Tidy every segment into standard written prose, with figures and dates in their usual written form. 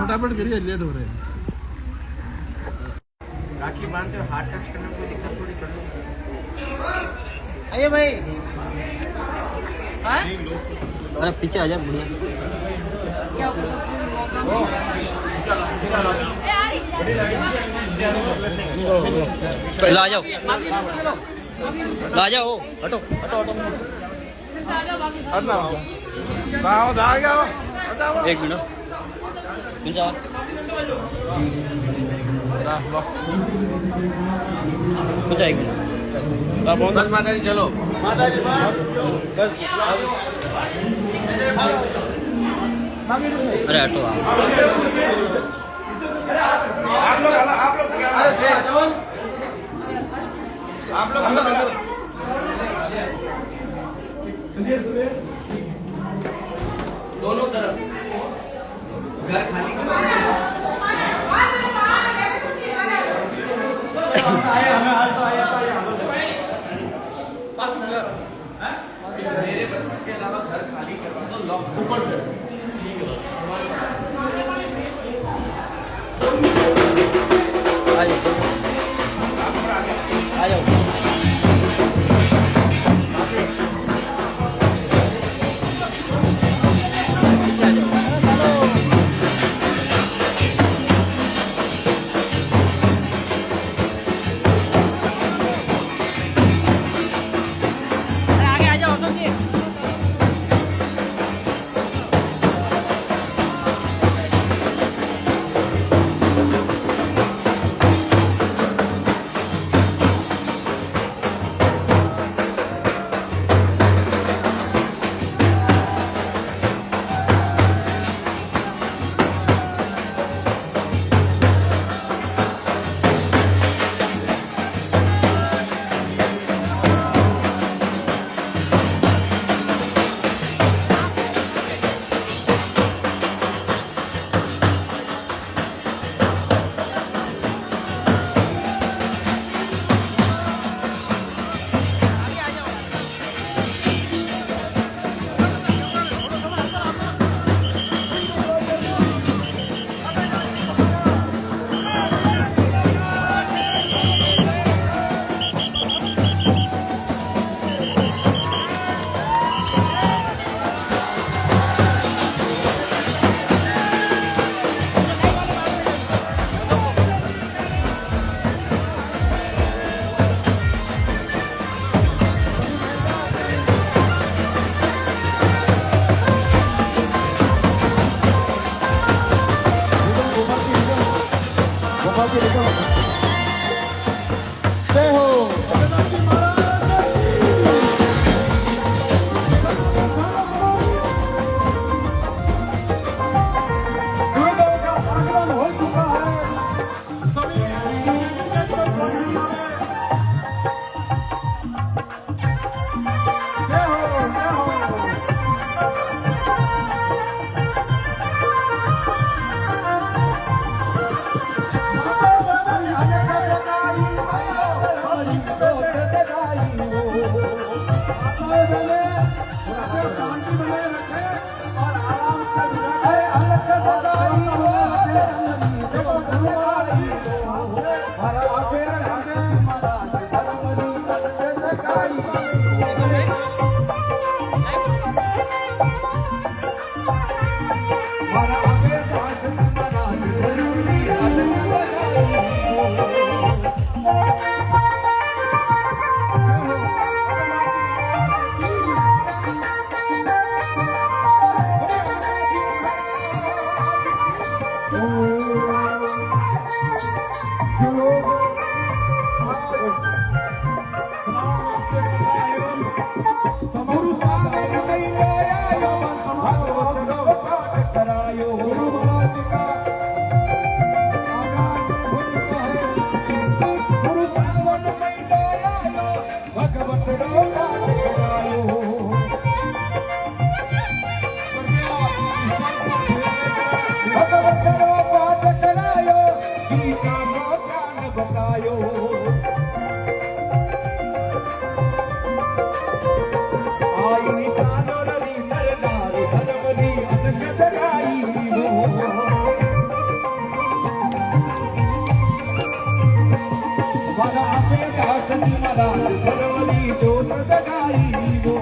फटाफट करिए, लेट हो रहे हैं। राखी बांधते हो, हाथ टच करने में कोई दिक्कत थोड़ी, कर लो। आइए भाई। अरे पीछे आ जा, बढ़िया। ला जाओ, ला जाओ, हटो हटो हटो। एक मिनट कुछ एक मिनट। बस माता जी चलो, माता जी बस। अरे हटो आप लोग अंदर दोनों तरफ घर खाली मेरे बच्चे के अलावा घर खाली करवा दो, लॉक ऊपर से। ठीक है, आ जाओ आ जाओ। सती मारा भगवती जोत जगाई वो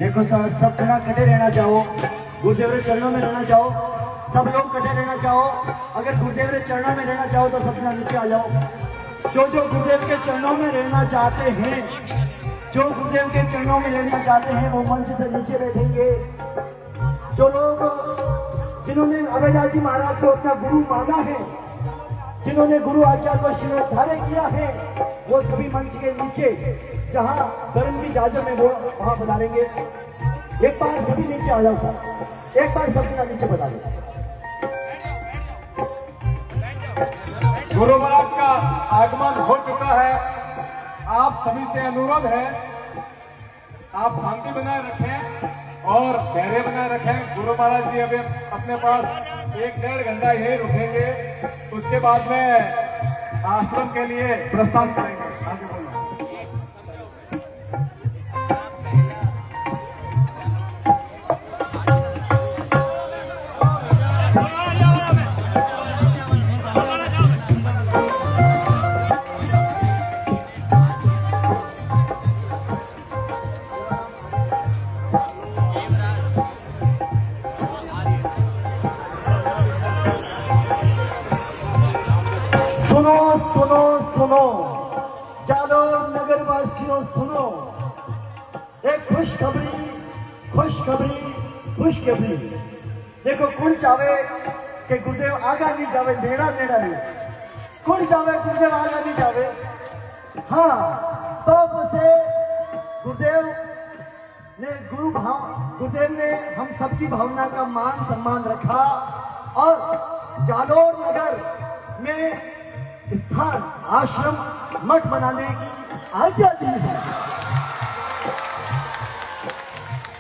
देखो सब जना कटे रहना चाहो, गुरुदेव के चरणों में रहना चाहो, सब लोग कटे रहना चाहो। अगर गुरुदेव के चरणों में रहना चाहो तो सब जना नीचे आ जाओ। जो गुरुदेव के चरणों में रहना चाहते हैं, जो गुरुदेव के चरणों में रहना चाहते हैं वो मंच से नीचे बैठेंगे। जो लोग जिन्होंने अभयदास जी महाराज को अपना गुरु माना है, जिन्होंने गुरु आज्ञा को शिरोधार्य किया है, वो सभी मंच के नीचे जहां धर्म की जाजम है वो वहां पधारेंगे। एक बार सभी नीचे आ जाओ सर, एक बार सभी का नीचे बता दो। गुरु महाराज का आगमन हो चुका है। आप सभी से अनुरोध है, आप शांति बनाए रखें और धैर्य बनाए रखें। गुरु महाराज जी अभी अपने पास 1-1.5 घंटा यही रुकेंगे, उसके बाद में आश्रम के लिए प्रस्थान करेंगे। आगे बोलो। सुनो सुनो सुनो जादव नगर वासियों सुनो, एक खुशखबरी खुशखबरी खुशखबरी। देखो कुण चावे कि गुरुदेव आगा नहीं जावे, नेड़ा नेड़ा नहीं। कुण चावे गुरुदेव आगा नहीं जावे। हाँ तो उसे गुरुदेव ने गुरुदेव ने हम सबकी भावना का मान सम्मान रखा और जालोर नगर में स्थान आश्रम मठ बनाने की आज्ञा दी है।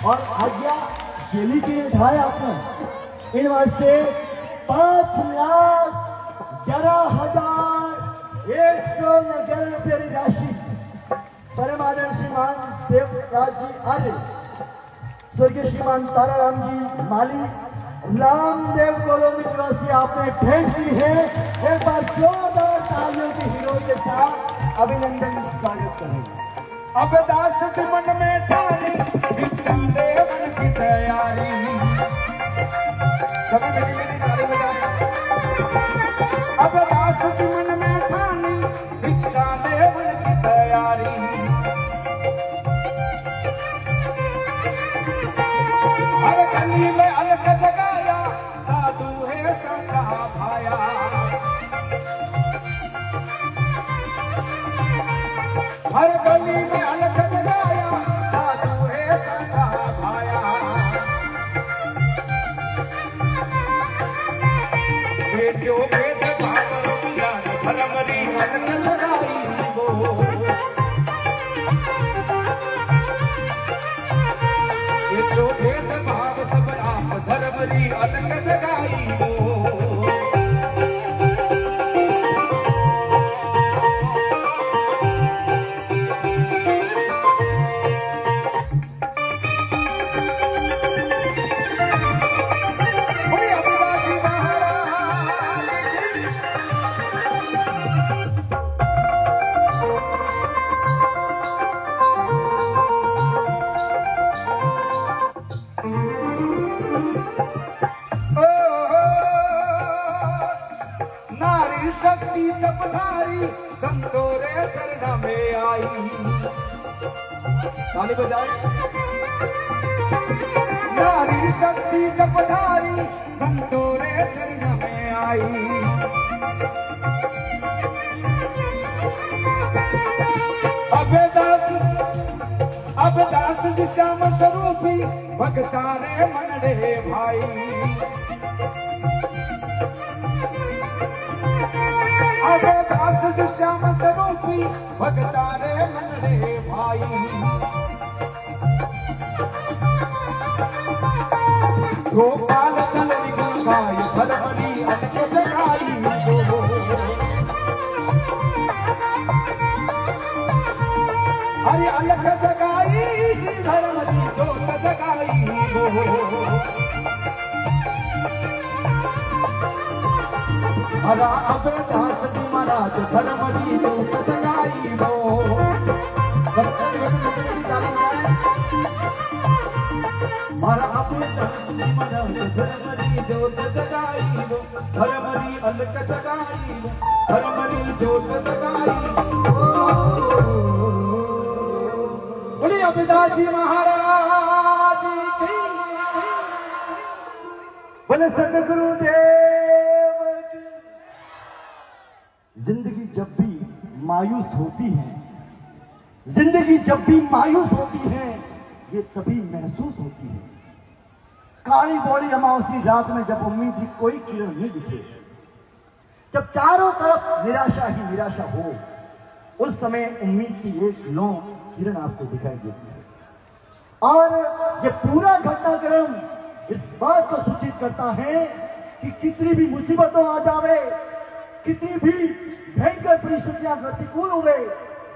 और आज्ञा जेली के उठाए आपने। इन वास्ते 5,11,111 रुपये की राशि परम आदरणीय श्रीमान देवराज जी आर्य, स्वर्गीय श्रीमान ताराराम जी माली, रामदेव कॉलोनी निवासी आपने भेंट की है। एक बार जोरदार तालियों की हीरो के साथ अभिनंदन स्वागत करेंगे। अब दास मन में ठानी भिक्षा देवन की तैयारी। सभी मेरी ताली बजाएं। अब दास मन में ठानी भिक्षा देवन की तैयारी। हर गली में अलग जगाया, साधु है सच्चा भाया। हर गली में अलग जगाया, साधु है संघा भाया। ये जो भेदभाव ज्ञान धर्म री अलग जगाई वो, ये जो भेदभाव सब आप धर्म री अलग जगाई वो। नारी शक्ति तपधारी संतोरे चरण में आई। ताली बजाओ। नारी शक्ति तपधारी संतोरे चरण में आई। अब दास श्याम स्वरूपी भगतारे मन रे भाई। अब दास श्याम स्वरूपी भगतारे मन रे भाई। गोपाल चलनी गुण गाय भरभरी अलग जगाई वो। अरे अलग जगाई धर्म री जोत जगाई वो। हरा अब दास जी महाराज धर्म री जोत जगाई वो। हरा अब दास जी महाराज धर्म री जोत जगाई वो। धर्म री अलग जगाई वो। धर्म री जोत जगाई वो। बोलिए अभिदास जी महाराज की। बोले सदगुरुदेव की। जिंदगी जब भी मायूस होती है, जिंदगी जब भी मायूस होती है, ये तभी महसूस होती है। काली बौड़ी अमावसी रात में जब उम्मीद की कोई किरण नहीं दिखे, जब चारों तरफ निराशा ही निराशा हो, उस समय उम्मीद की एक लौ किरण आपको दिखाई देती है। और ये पूरा घटनाक्रम इस बात को सूचित करता है कि कितनी भी मुसीबतों आ जावे, कितनी भी भयंकर परिस्थितियां प्रतिकूल हुए,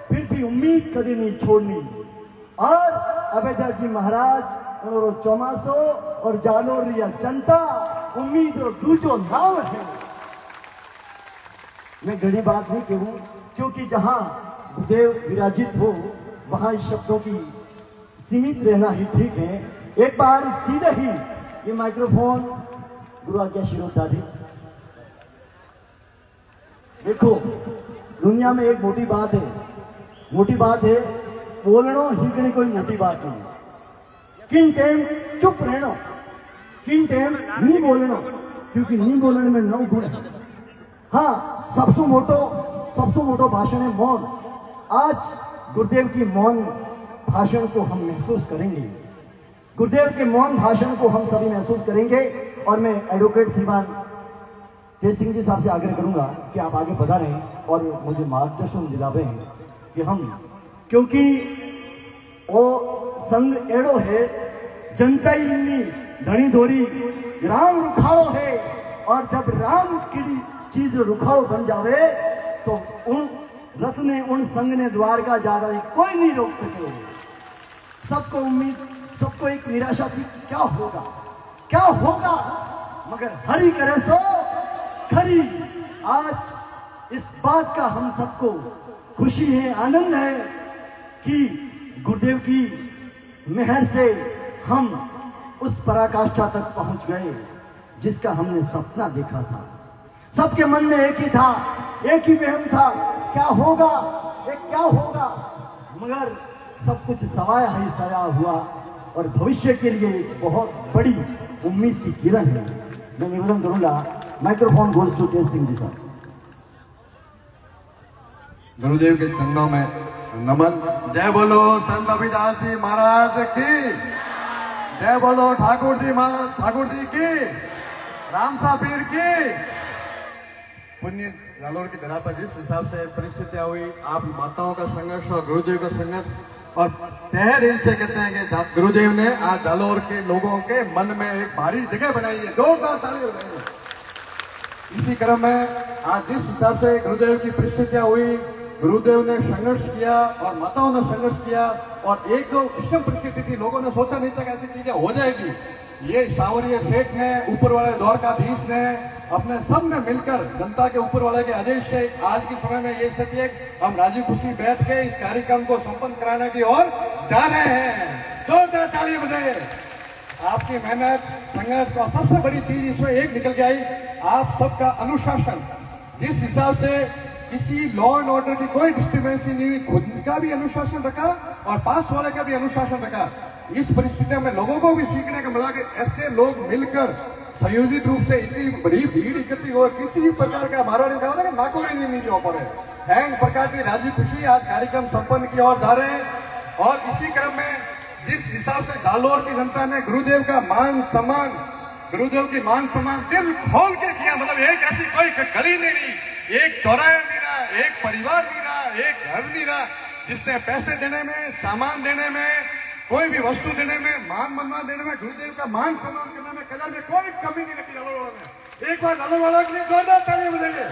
फिर भी उम्मीद कभी नहीं छोड़नी। और अभयदास जी महाराज और चौमासो और जालोर या जनता उम्मीद और दूजो नाव है। मैं घड़ी बात नहीं कहूं, क्योंकि जहां गुरुदेव विराजित हो वहां इस शब्दों की सीमित रहना ही ठीक है। एक बार सीधे ही ये माइक्रोफोन गुरु आज्ञा शिरोधारी। देखो दुनिया में एक मोटी बात है बोलनो हीकनी कोई मोटी बात नहीं। किन टाइम चुप रहना, किन टाइम नहीं बोलना, क्योंकि नहीं बोलने में नौ गुण है। हाँ, सबसे मोटो भाषण है मौन। आज गुरुदेव की मौन भाषण को हम महसूस करेंगे, गुरुदेव के मौन भाषण को हम सभी महसूस करेंगे। और मैं एडवोकेट श्रीमान तेज सिंह जी साहब से आग्रह करूंगा कि आप आगे बढ़ाएं और मुझे मार्गदर्शन दिलावे कि हम, क्योंकि वो संघ एड़ो है, जनता इन्नी धनी धोरी राम रुखाड़ो है। और जब राम की चीज रुखाड़ो बन जावे तो उन रथ ने, उन संघ ने द्वारका जा रही कोई नहीं रोक सके। सबको उम्मीद, सबको एक निराशा थी, क्या होगा, मगर हरि करे सो खरी। आज इस बात का हम सबको खुशी है, आनंद है कि गुरुदेव की मेहर से हम उस पराकाष्ठा तक पहुंच गए जिसका हमने सपना देखा था। सबके मन में एक ही था, एक ही वहम था, क्या होगा, मगर सब कुछ सवाया ही सया हुआ और भविष्य के लिए एक बहुत बड़ी उम्मीद की किरण है। मैं निवेदन करूंगा, माइक्रोफोन गोज टू तेज सिंह जी साहब। गुरुदेव के चरणों में नमन। जय बोलो संत अभिदास जी महाराज की, जय बोलो ठाकुर जी महाराज ठाकुर जी की, रामसा पीर की। पुण्य जालोर की धरा पर जिस हिसाब से परिस्थितियां हुई, आप माताओं का संघर्ष और गुरुदेव का संघर्ष और तहे दिल से कहते हैं कि गुरुदेव ने आज जालोर के लोगों के मन में एक भारी जगह बनाई है। जोरदार ताली बजाइए। इसी क्रम में आज जिस हिसाब से गुरुदेव की परिस्थितियां हुई, गुरुदेव ने संघर्ष किया और माताओं ने संघर्ष किया और एक दो विषम परिस्थिति थी, लोगों ने सोचा नहीं था कि ऐसी चीजें हो जाएगी। ये सावरिया सेठ ने, ऊपर वाले द्वारकाधीश ने, अपने सब ने मिलकर जनता के ऊपर वाले के आदेश से आज के समय में ये स्थिति है, हम राजी खुशी बैठ के इस कार्यक्रम को संपन्न कराने की ओर जा रहे हैं। जोरदार ताली बजाइए। आपकी मेहनत, संघर्ष और सबसे बड़ी चीज इसमें एक निकल के आई, आप सबका अनुशासन। जिस हिसाब से किसी लॉ एंड ऑर्डर की कोई डिस्टर्बेंस नहीं हुई, खुद का भी अनुशासन रखा और पास वाले का भी अनुशासन रखा। इस परिस्थिति में लोगों को भी सीखने को मिला कि ऐसे लोग मिलकर संयोजित रूप से इतनी बड़ी भीड़ इकट्ठी हो, किसी भी प्रकार का मारवाड़ी कहा था नाकोरी नहीं हो पा रहे हैं। प्रकार की राजी खुशी आज कार्यक्रम संपन्न की ओर जा रहे हैं। और इसी क्रम में जिस हिसाब से जालोर की जनता ने गुरुदेव का मान सम्मान, गुरुदेव की मान सम्मान दिल खोल के किया, मतलब एक ऐसी कोई गली नहीं रही, एक चौराया नहीं रहा, एक परिवार नहीं रहा, एक घर नहीं रहा जिसने पैसे देने में, सामान देने में, कोई भी वस्तु देने में, मान सम्मान देने में, गुरुदेव का मान सम्मान करने में, कदर में कोई कमी नहीं रखी जालोर वालों ने। एक बार जालोर वालों के लिए जोरदार ताली बजाइए।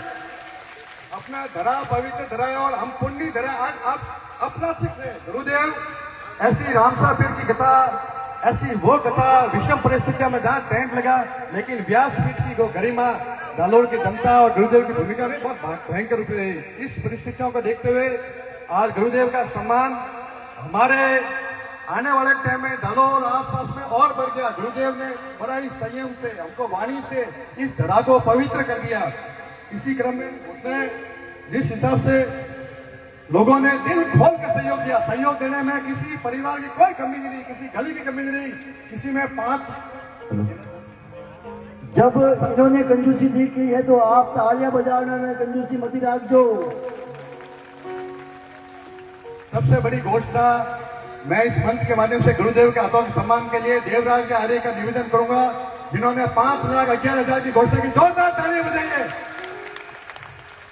अपना धरा पवित्र धरा है और हम पुण्य धरा। आज आप अपना सीख रहे, गुरुदेव ऐसी रामसा पीर की कथा, ऐसी वो कथा विषम परिस्थितियों में जहां टेंट लगा, लेकिन व्यासपीठ की वो गरिमा जालोर की जनता और गुरुदेव की भूमिका में बहुत भयंकर रूप रही। इस परिस्थितियों को देखते हुए आज गुरुदेव का सम्मान हमारे आने वाले टाइम में जालोर आसपास में और बढ़ गया। गुरुदेव ने बड़ा ही संयम से हमको वाणी से इस धरा को पवित्र कर दिया। इसी क्रम में उसने जिस हिसाब से लोगों ने दिल खोल कर सहयोग दिया, सहयोग देने में किसी परिवार की कोई कमी नहीं रही, किसी गली की कमी नहीं रही, किसी में 5। जब इन्होंने कंजूसी दी की है तो आप तालियां बजाने में कंजूसी मत रखो। सबसे बड़ी घोषणा मैं इस मंच के माध्यम से गुरुदेव के हाथों के सम्मान के लिए देवराज के आर्य का निवेदन करूंगा, जिन्होंने 5,11,000 की घोषणा की। जोरदार तालियां बजाइए।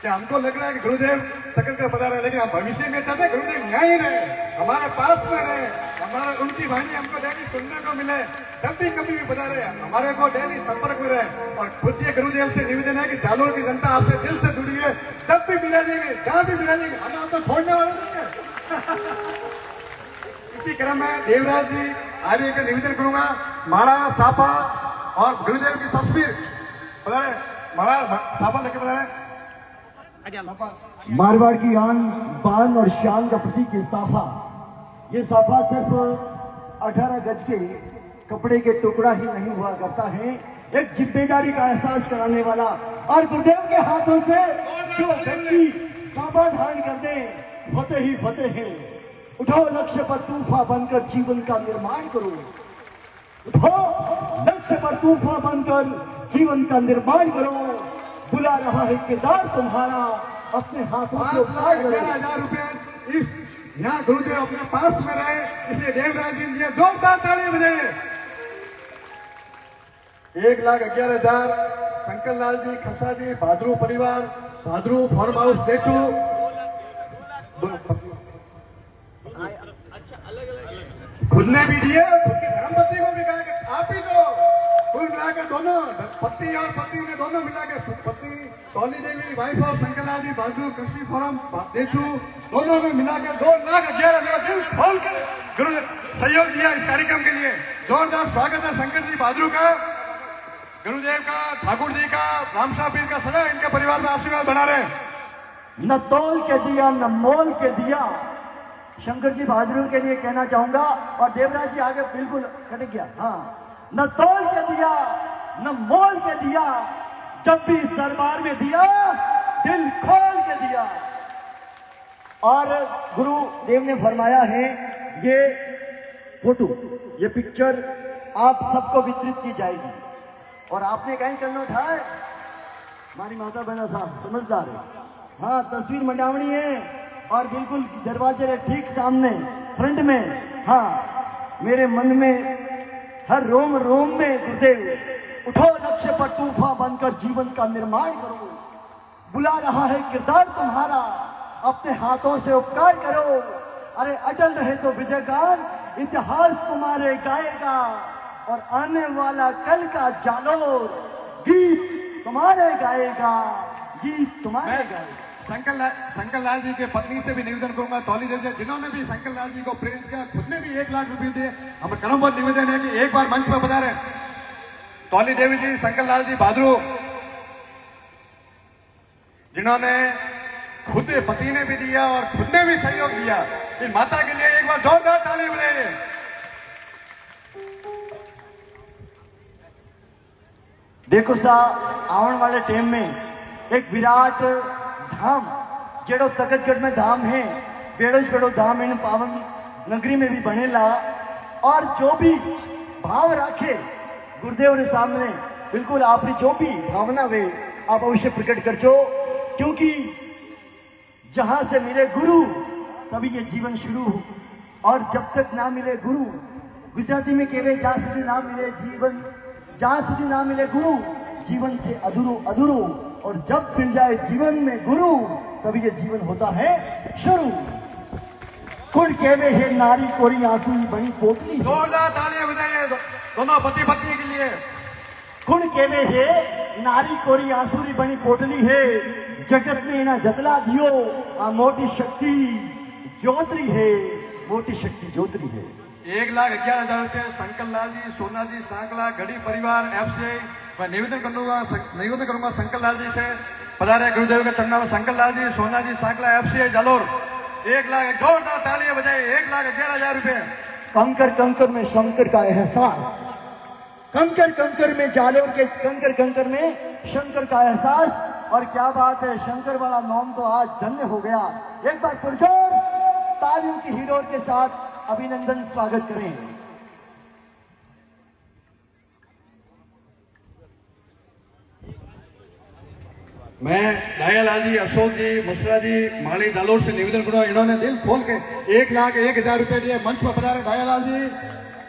क्या हमको लग रहा है कि गुरुदेव सकल कर बता रहे हैं, लेकिन हम भविष्य में चाहते हैं गुरुदेव यहाँ ही रहे, हमारे पास में रहे, हमारा उनकी वाणी हमको डेली सुनने को मिले, जब भी कभी भी बता रहे हैं हमारे को डेली संपर्क में रहे। और खुद ये गुरुदेव से निवेदन है कि जालोर की जनता आपसे दिल से जुड़ी है, जब भी मिला देंगे, जहां भी मिला देंगे, हम आपको छोड़ने वाले नहीं है। इसी क्रम में देवराज जी आर्य का निवेदन करूंगा, माला साफा और गुरुदेव की तस्वीर बता रहे, माला साफा लेके बता रहे। मारवाड़ की आन बान और शान का प्रतीक है साफा। ये साफा सिर्फ 18 गज के कपड़े के टुकड़ा ही नहीं हुआ करता है, एक जिम्मेदारी का एहसास कराने वाला। और गुरुदेव के हाथों से जो व्यक्ति साफा धारण कर दे, फतेह ही फतेह है। उठो लक्ष्य पर तूफा बनकर जीवन का निर्माण करो, उठो लक्ष्य पर तूफा बनकर जीवन का निर्माण करो। बुला रहा है किरदार तुम्हारा, अपने हाथों से 5,11,000 रुपए इस यहाँ गुरुदेव अपने पास में रहे, इसलिए देवराज जी ने जोरदार ताली बजाइए। 1,11,000 शंकर लाल जी खसा जी, भादरू परिवार, भादरू फार्म हाउस देखो, खुद ने भी दिए, खुद की धर्मपत्नी को भी कहा कि आप ही दो। कुल मिलाकर दोनों पत्नी और पत्नी ने दोनों मिलाकर, पत्नी टोनी देवी वाइफ ऑफ शंकरलाल जी बाजू कृषि फोरम देचू, दोनों ने मिलाकर 2,11,000 दिल खोलकर गुरु सहयोग दिया इस कार्यक्रम के लिए। जोरदार स्वागत है शंकर जी बाजरू का, गुरुदेव का, ठाकुर जी का, रामसा पीर का सदा इनके परिवार में आशीर्वाद बना रहे। न तौल के दिया न मोल के दिया, शंकर जी बहादुर के लिए कहना चाहूंगा। और देवराज जी आगे बिल्कुल कट गया। हाँ, न तौल के दिया न मोल के दिया, जब भी इस दरबार में दिया दिल खोल के दिया। और गुरुदेव ने फरमाया है ये फोटो, ये पिक्चर आप सबको वितरित की जाएगी। और आपने कहीं करना था, हमारी माता बहना साहब समझदार है। हाँ, तस्वीर मंडावनी है, और बिल्कुल दरवाजे के ठीक सामने फ्रंट में, हाँ, मेरे मन में हर रोम रोम में गुरुदेव, उठो लक्ष्य पर तूफान बनकर जीवन का निर्माण करो। बुला रहा है किरदार तुम्हारा, अपने हाथों से उपकार करो। अरे अटल रहे तो विजय गान इतिहास तुम्हारे गाएगा, और आने वाला कल का जालोर गीत तुम्हारे गाएगा, गीत तुम्हारे गाएगा। शंकर लाल जी के पत्नी से भी निवेदन करूंगा, तौली देव जी जिन्होंने भी शंकर लाल जी को प्रेरित किया, खुद ने भी 1 लाख रुपए दिए। हम क्रमबद्ध निवेदन है कि एक बार मंच पर पधारे तौली देवी जी, शंकर लाल जी भादरू, जिन्होंने खुद पति ने भी दिया और खुद ने भी सहयोग दिया। इस माता के लिए एक बार जोरदार ताली बजाइए। देखो सा आने वाले टाइम में एक विराट धाम जेड़ो तकतगढ़ में धाम है, बेड़ो धाम इन पावन नगरी में भी बनेला। और जो भी भाव रखे गुरुदेव ने सामने, बिल्कुल आपकी जो भी भावना वे आप अवश्य प्रकट कर जो, क्योंकि जहां से मिले गुरु तभी ये जीवन शुरू हो। और जब तक ना मिले गुरु, गुजराती में कहवे जहां सुधी ना मिले जीवन, जहां सुधी ना मिले गुरु जीवन से अधूरो अधूरो, और जब मिल जाए जीवन में गुरु तभी ये जीवन होता है शुरू। कुड़ कहवे है नारी कोरी आंसू बनी पोटली, जोरदार तालियां बजाइए दोनों पति पत्नी के लिए। कुड़ कहवे है नारी कोरी आंसूरी बनी पोटली है, जगत ने ना जतला दियो आ मोटी शक्ति ज्योतरी है, मोटी शक्ति ज्योतरी है। 1,11,000 रुपए शंकर लाल जी, सोना जी, सांकला, गढ़ी परिवार, एफसीआई। मैं निवेदन करूंगा शंकर लाल जी से, पधारे गुरुदेव के चरणों में। शंकर लाल जी, सोना जी, सांकला, एफसीआई जालोर, 1 लाख, जोरदार तालियां बजाइए। 1,11,000 रुपए। कंकर कंकर में शंकर का एहसास, कंकर कंकर में जालोर के कंकर कंकर में शंकर का एहसास। और क्या बात है, शंकर वाला नाम तो आज धन्य हो गया। एक बार पुरजोर तालियों की हिलोर के साथ अभिनंदन स्वागत करें। मैं दयालाल जी, अशोक जी, मसरा जी, माली जालोर से निवेदन करूंगा, इन्होंने दिल खोल के 1,01,000 रुपए दिए। मंच पर पधारे दयालाल जी,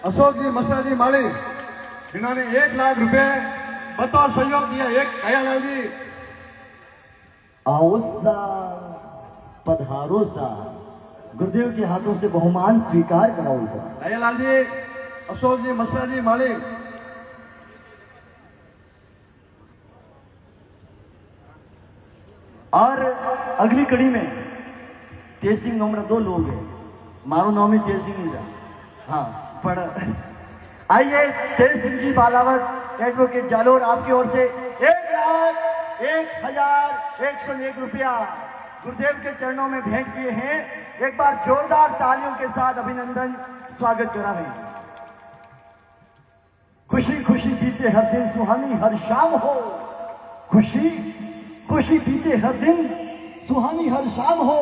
अशोक जी, मसरा जी, माली, इन्होंने 1 लाख रुपए बतौर सहयोग दिया। एक दयालाल जी, आओ सा पधारो सा, गुरुदेव के हाथों से बहुमान स्वीकार कराओ सा। दयालाल जी, अशोक जी, मसरा जी, माली। और अगली कड़ी में तेज सिंह नोमरा 2 लोग हैं, मारो नाम ही तेज सिंह नहीं था, हाँ, पर आइए तेज सिंह जी बालावत एडवोकेट जालोर आपकी ओर से 1,01,101 रुपया गुरुदेव के चरणों में भेंट किए हैं। एक बार जोरदार तालियों के साथ अभिनंदन स्वागत करा है। खुशी खुशी बीते हर दिन सुहानी हर शाम हो, खुशी खुशी बीते हर दिन सुहानी हर शाम हो,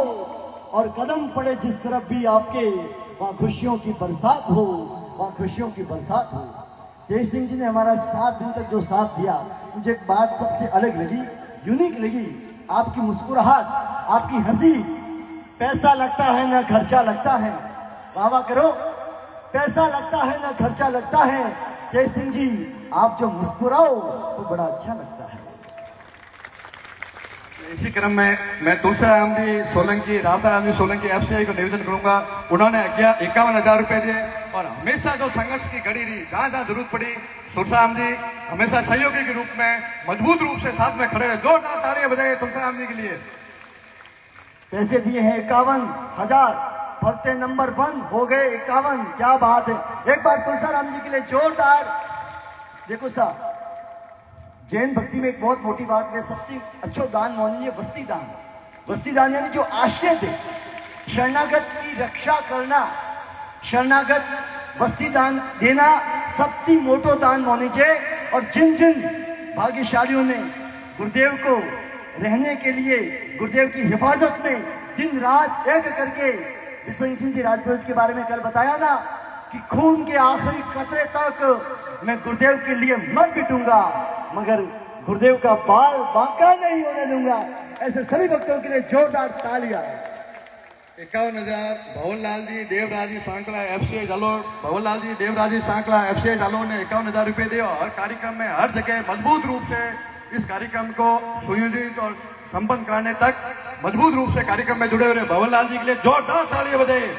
और कदम पड़े जिस तरफ भी आपके वहां खुशियों की बरसात हो, वहां खुशियों की बरसात हो। तेज सिंह जी ने हमारा 7 दिन तक जो साथ दिया, मुझे एक बात सबसे अलग लगी, यूनिक लगी, आपकी मुस्कुराहट, आपकी हंसी। पैसा लगता है ना खर्चा लगता है, वाह वाह करो, पैसा लगता है ना खर्चा लगता है। तेज सिंह जी आप जो मुस्कुराओ तो बड़ा अच्छा लगता है। इसी क्रम में मैं तुलसीराम जी सोलंकी, रामदाराम जी सोलंकी एफसीआई को निवेदन करूंगा। उन्होंने 51,000 रुपए दिए, और हमेशा जो संघर्ष की घड़ी रही, जहां जहां जरूरत पड़ी, तुलसीराम जी हमेशा सहयोगी के रूप में मजबूत रूप से साथ में खड़े रहे। जोरदार तालियां बजाइए तुलसीराम जी के लिए। पैसे दिए हैं 51,000, भक्ते नंबर 1 हो गए 51, क्या बात है। एक बार तुलसीराम जी के लिए जोरदार। देखो साहब, जैन भक्ति में एक बहुत मोटी बात है, सबसे अच्छो दान मानी है वस्ती दान। वस्ती दान यानी जो आश्रय दे, शरणागत की रक्षा करना, शरणागत वस्ती दान देना सबसे मोटो दान मानी है। और जिन जिन भाग्यशालियों ने गुरुदेव को रहने के लिए, गुरुदेव की हिफाजत में दिन रात एक करके, विष्णु सिंह जी राजपुरोहित के बारे में कल बताया ना कि खून के आखिरी कतरे तक मैं गुरुदेव के लिए मर पिटूंगा, मगर गुरुदेव का बाल बांका नहीं होने दूंगा। ऐसे सभी भक्तों के लिए जोरदार तालियां। 51,000 भवनलाल जी देवराज जी सांकला FCI जालोर, भवनलाल जी देवराज जी सांकला FCI जालोर ने 51,000 रुपए दिए और कार्यक्रम में हर जगह मजबूत रूप से इस कार्यक्रम को सुयोजित और संपन्न कराने तक मजबूत रूप से कार्यक्रम में जुड़े हुए भवनलाल जी के लिए जोरदार तालियां बजाइए।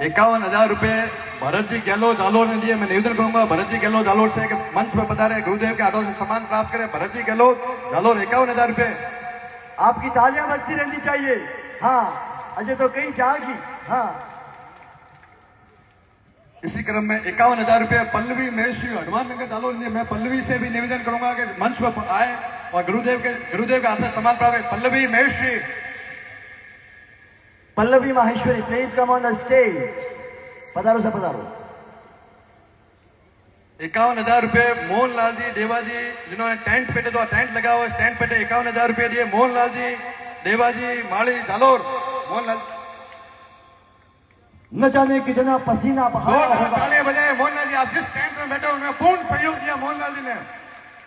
₹51,000 भरत जी गहलोत जालोर ने दिए। मैं निवेदन करूंगा भरत जी गहलोत जालोर से कि मंच पर पधारे, गुरुदेव के हाथों से सम्मान प्राप्त करें। भरत जी गहलोत जालोर, ₹51,000। आपकी तालियां बजती रहनी चाहिए। हाँ, अजय तो कहीं जाएगी। हाँ, इसी क्रम में ₹51,000 पल्लवी महेश्वरी हनुमान नगर जालोर ने। मैं पल्लवी से भी निवेदन करूंगा कि मंच पर आए और गुरुदेव के हाथ से सम्मान प्राप्त करें। Pallavi Maheshwari, Pallavi Maheshwari, please come on the stage. पधारो से पधारो। ₹51,000 मोहनलाल जी देवाजी, जिन्होंने टेंट पेटे, तो टेंट लगा हुआ, टेंट पेटे ₹51,000 दिए। मोहनलाल जी देवाजी माली जालोर। मोहनलाल, न जाने कितना पसीना बहाया होगा, तालियां बजाए। मोहनलाल जी, आप जिस टेंट में बैठे हो उनमें पूर्ण सहयोग दिया मोहनलाल जी ने।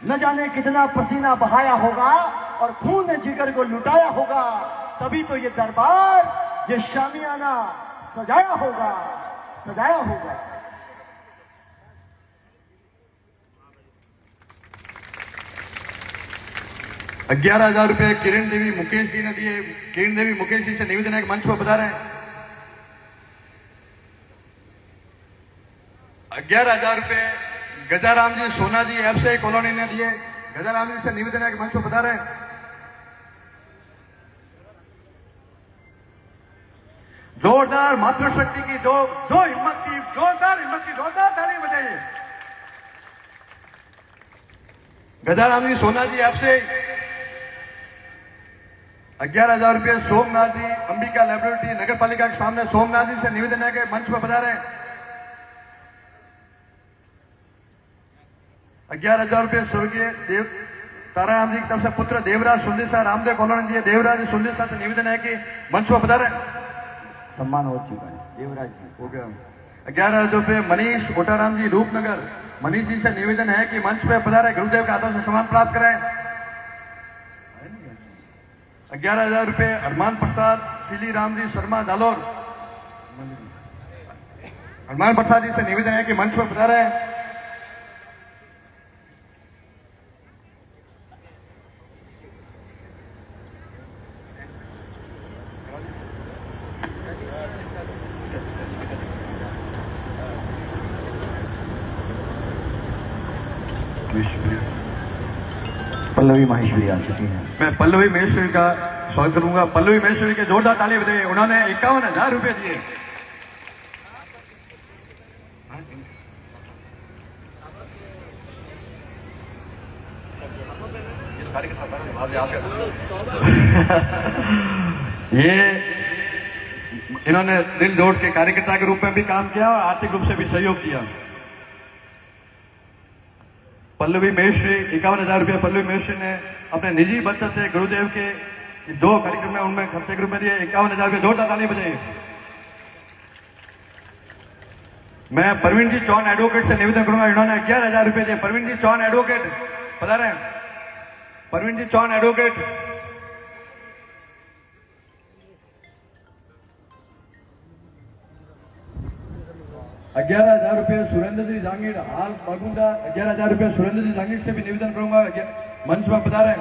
न जाने कितना पसीना बहाया होगा और खून जिगर को लुटाया होगा, तभी तो ये दरबार, ये शामियाना सजाया होगा, सजाया होगा। ₹11,000 किरण देवी मुकेश जी ने दिए। किरण देवी मुकेश जी से निवेदन है कि मंच पर पधारें। ₹11,000 गजाराम जी सोना जी FCI कॉलोनी ने दिए। गजाराम जी से निवेदन है कि मंच पर पधारें। जोरदार मातृशक्ति की जो हिम्मत की, जोरदार हिम्मत की जोरदार ताली बजाइए। गजाराम जी सोना जी FCI। ₹11,000 सोमनाथ जी अंबिका लेबोरेटरी नगर पालिका के सामने। सोमनाथ जी से निवेदन है कि मंच पर पधारें। ₹11,000 स्वर्गीय ताराराम जी की तरफ से पुत्र देवराज सुंदीसा रामदेव कॉलोनी दिए। देवराज सुंदीसा से निवेदन है कि मंच पर पधारें। सम्मान हो चुका है देवराज जी। हो गया। ₹11,000 मनीष ओटाराम जी रूपनगर। मनीष जी से निवेदन है कि मंच पर पधारे, गुरुदेव के हाथों से सम्मान प्राप्त करें। ₹11,000 अरमान प्रसाद श्री राम जी शर्मा जालोर। अरमान प्रसाद जी से निवेदन है कि मंच पर पधारे। पल्लवी माहेश्वरी आ चुकी हैं। मैं पल्लवी महेश्वरी का स्वागत करूंगा। पल्लवी महेश्वरी के जोरदार ताली बजाइए। उन्होंने ₹51,000 दिए। ये इन्होंने दिल जोड़ के कार्यकर्ता के रूप में भी काम किया और आर्थिक रूप से भी सहयोग किया। पल्लवी महेश्वरी ₹51,000 पल्लवी महेश्वरी ने अपने निजी बचत से गुरुदेव के जो कार्यक्रम है उनमें खर्चे के रूप में दिए। ₹51,000 जोरदार ताली बजाइए। मैं प्रवीण जी चौहान एडवोकेट से निवेदन करूंगा, इन्होंने ₹11,000 दिए। प्रवीण जी चौहान एडवोकेट पधारे। प्रवीण जी चौहान एडवोकेट। ₹11,000 सुरेंद्र जी जांगीर हाल बागुंदा। ₹11,000 सुरेंद्र जी जांगीर से भी निवेदन करूंगा, मंच पर पधारें।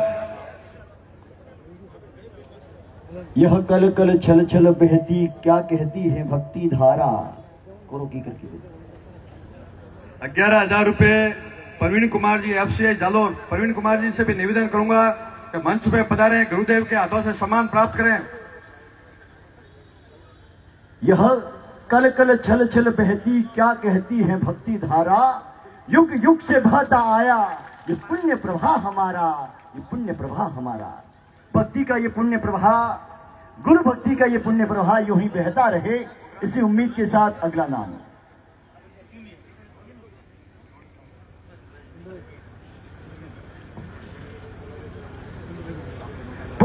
यह कल कल छल छल बहती क्या कहती है भक्ति धारा। करो की करके ₹11,000 प्रवीण कुमार जी FCI जालोर। प्रवीण कुमार जी से भी निवेदन करूंगा कि मंच पे पधारें, गुरुदेव के हाथों से सम्मान प्राप्त करें। यह कल कल छल छल बहती क्या कहती है भक्ति धारा, युग युग से बहता आया ये पुण्य प्रवाह हमारा, ये पुण्य प्रवाह हमारा। भक्ति का ये पुण्य प्रवाह, गुरु भक्ति का ये पुण्य प्रवाह यूं ही बहता रहे, इसी उम्मीद के साथ अगला नाम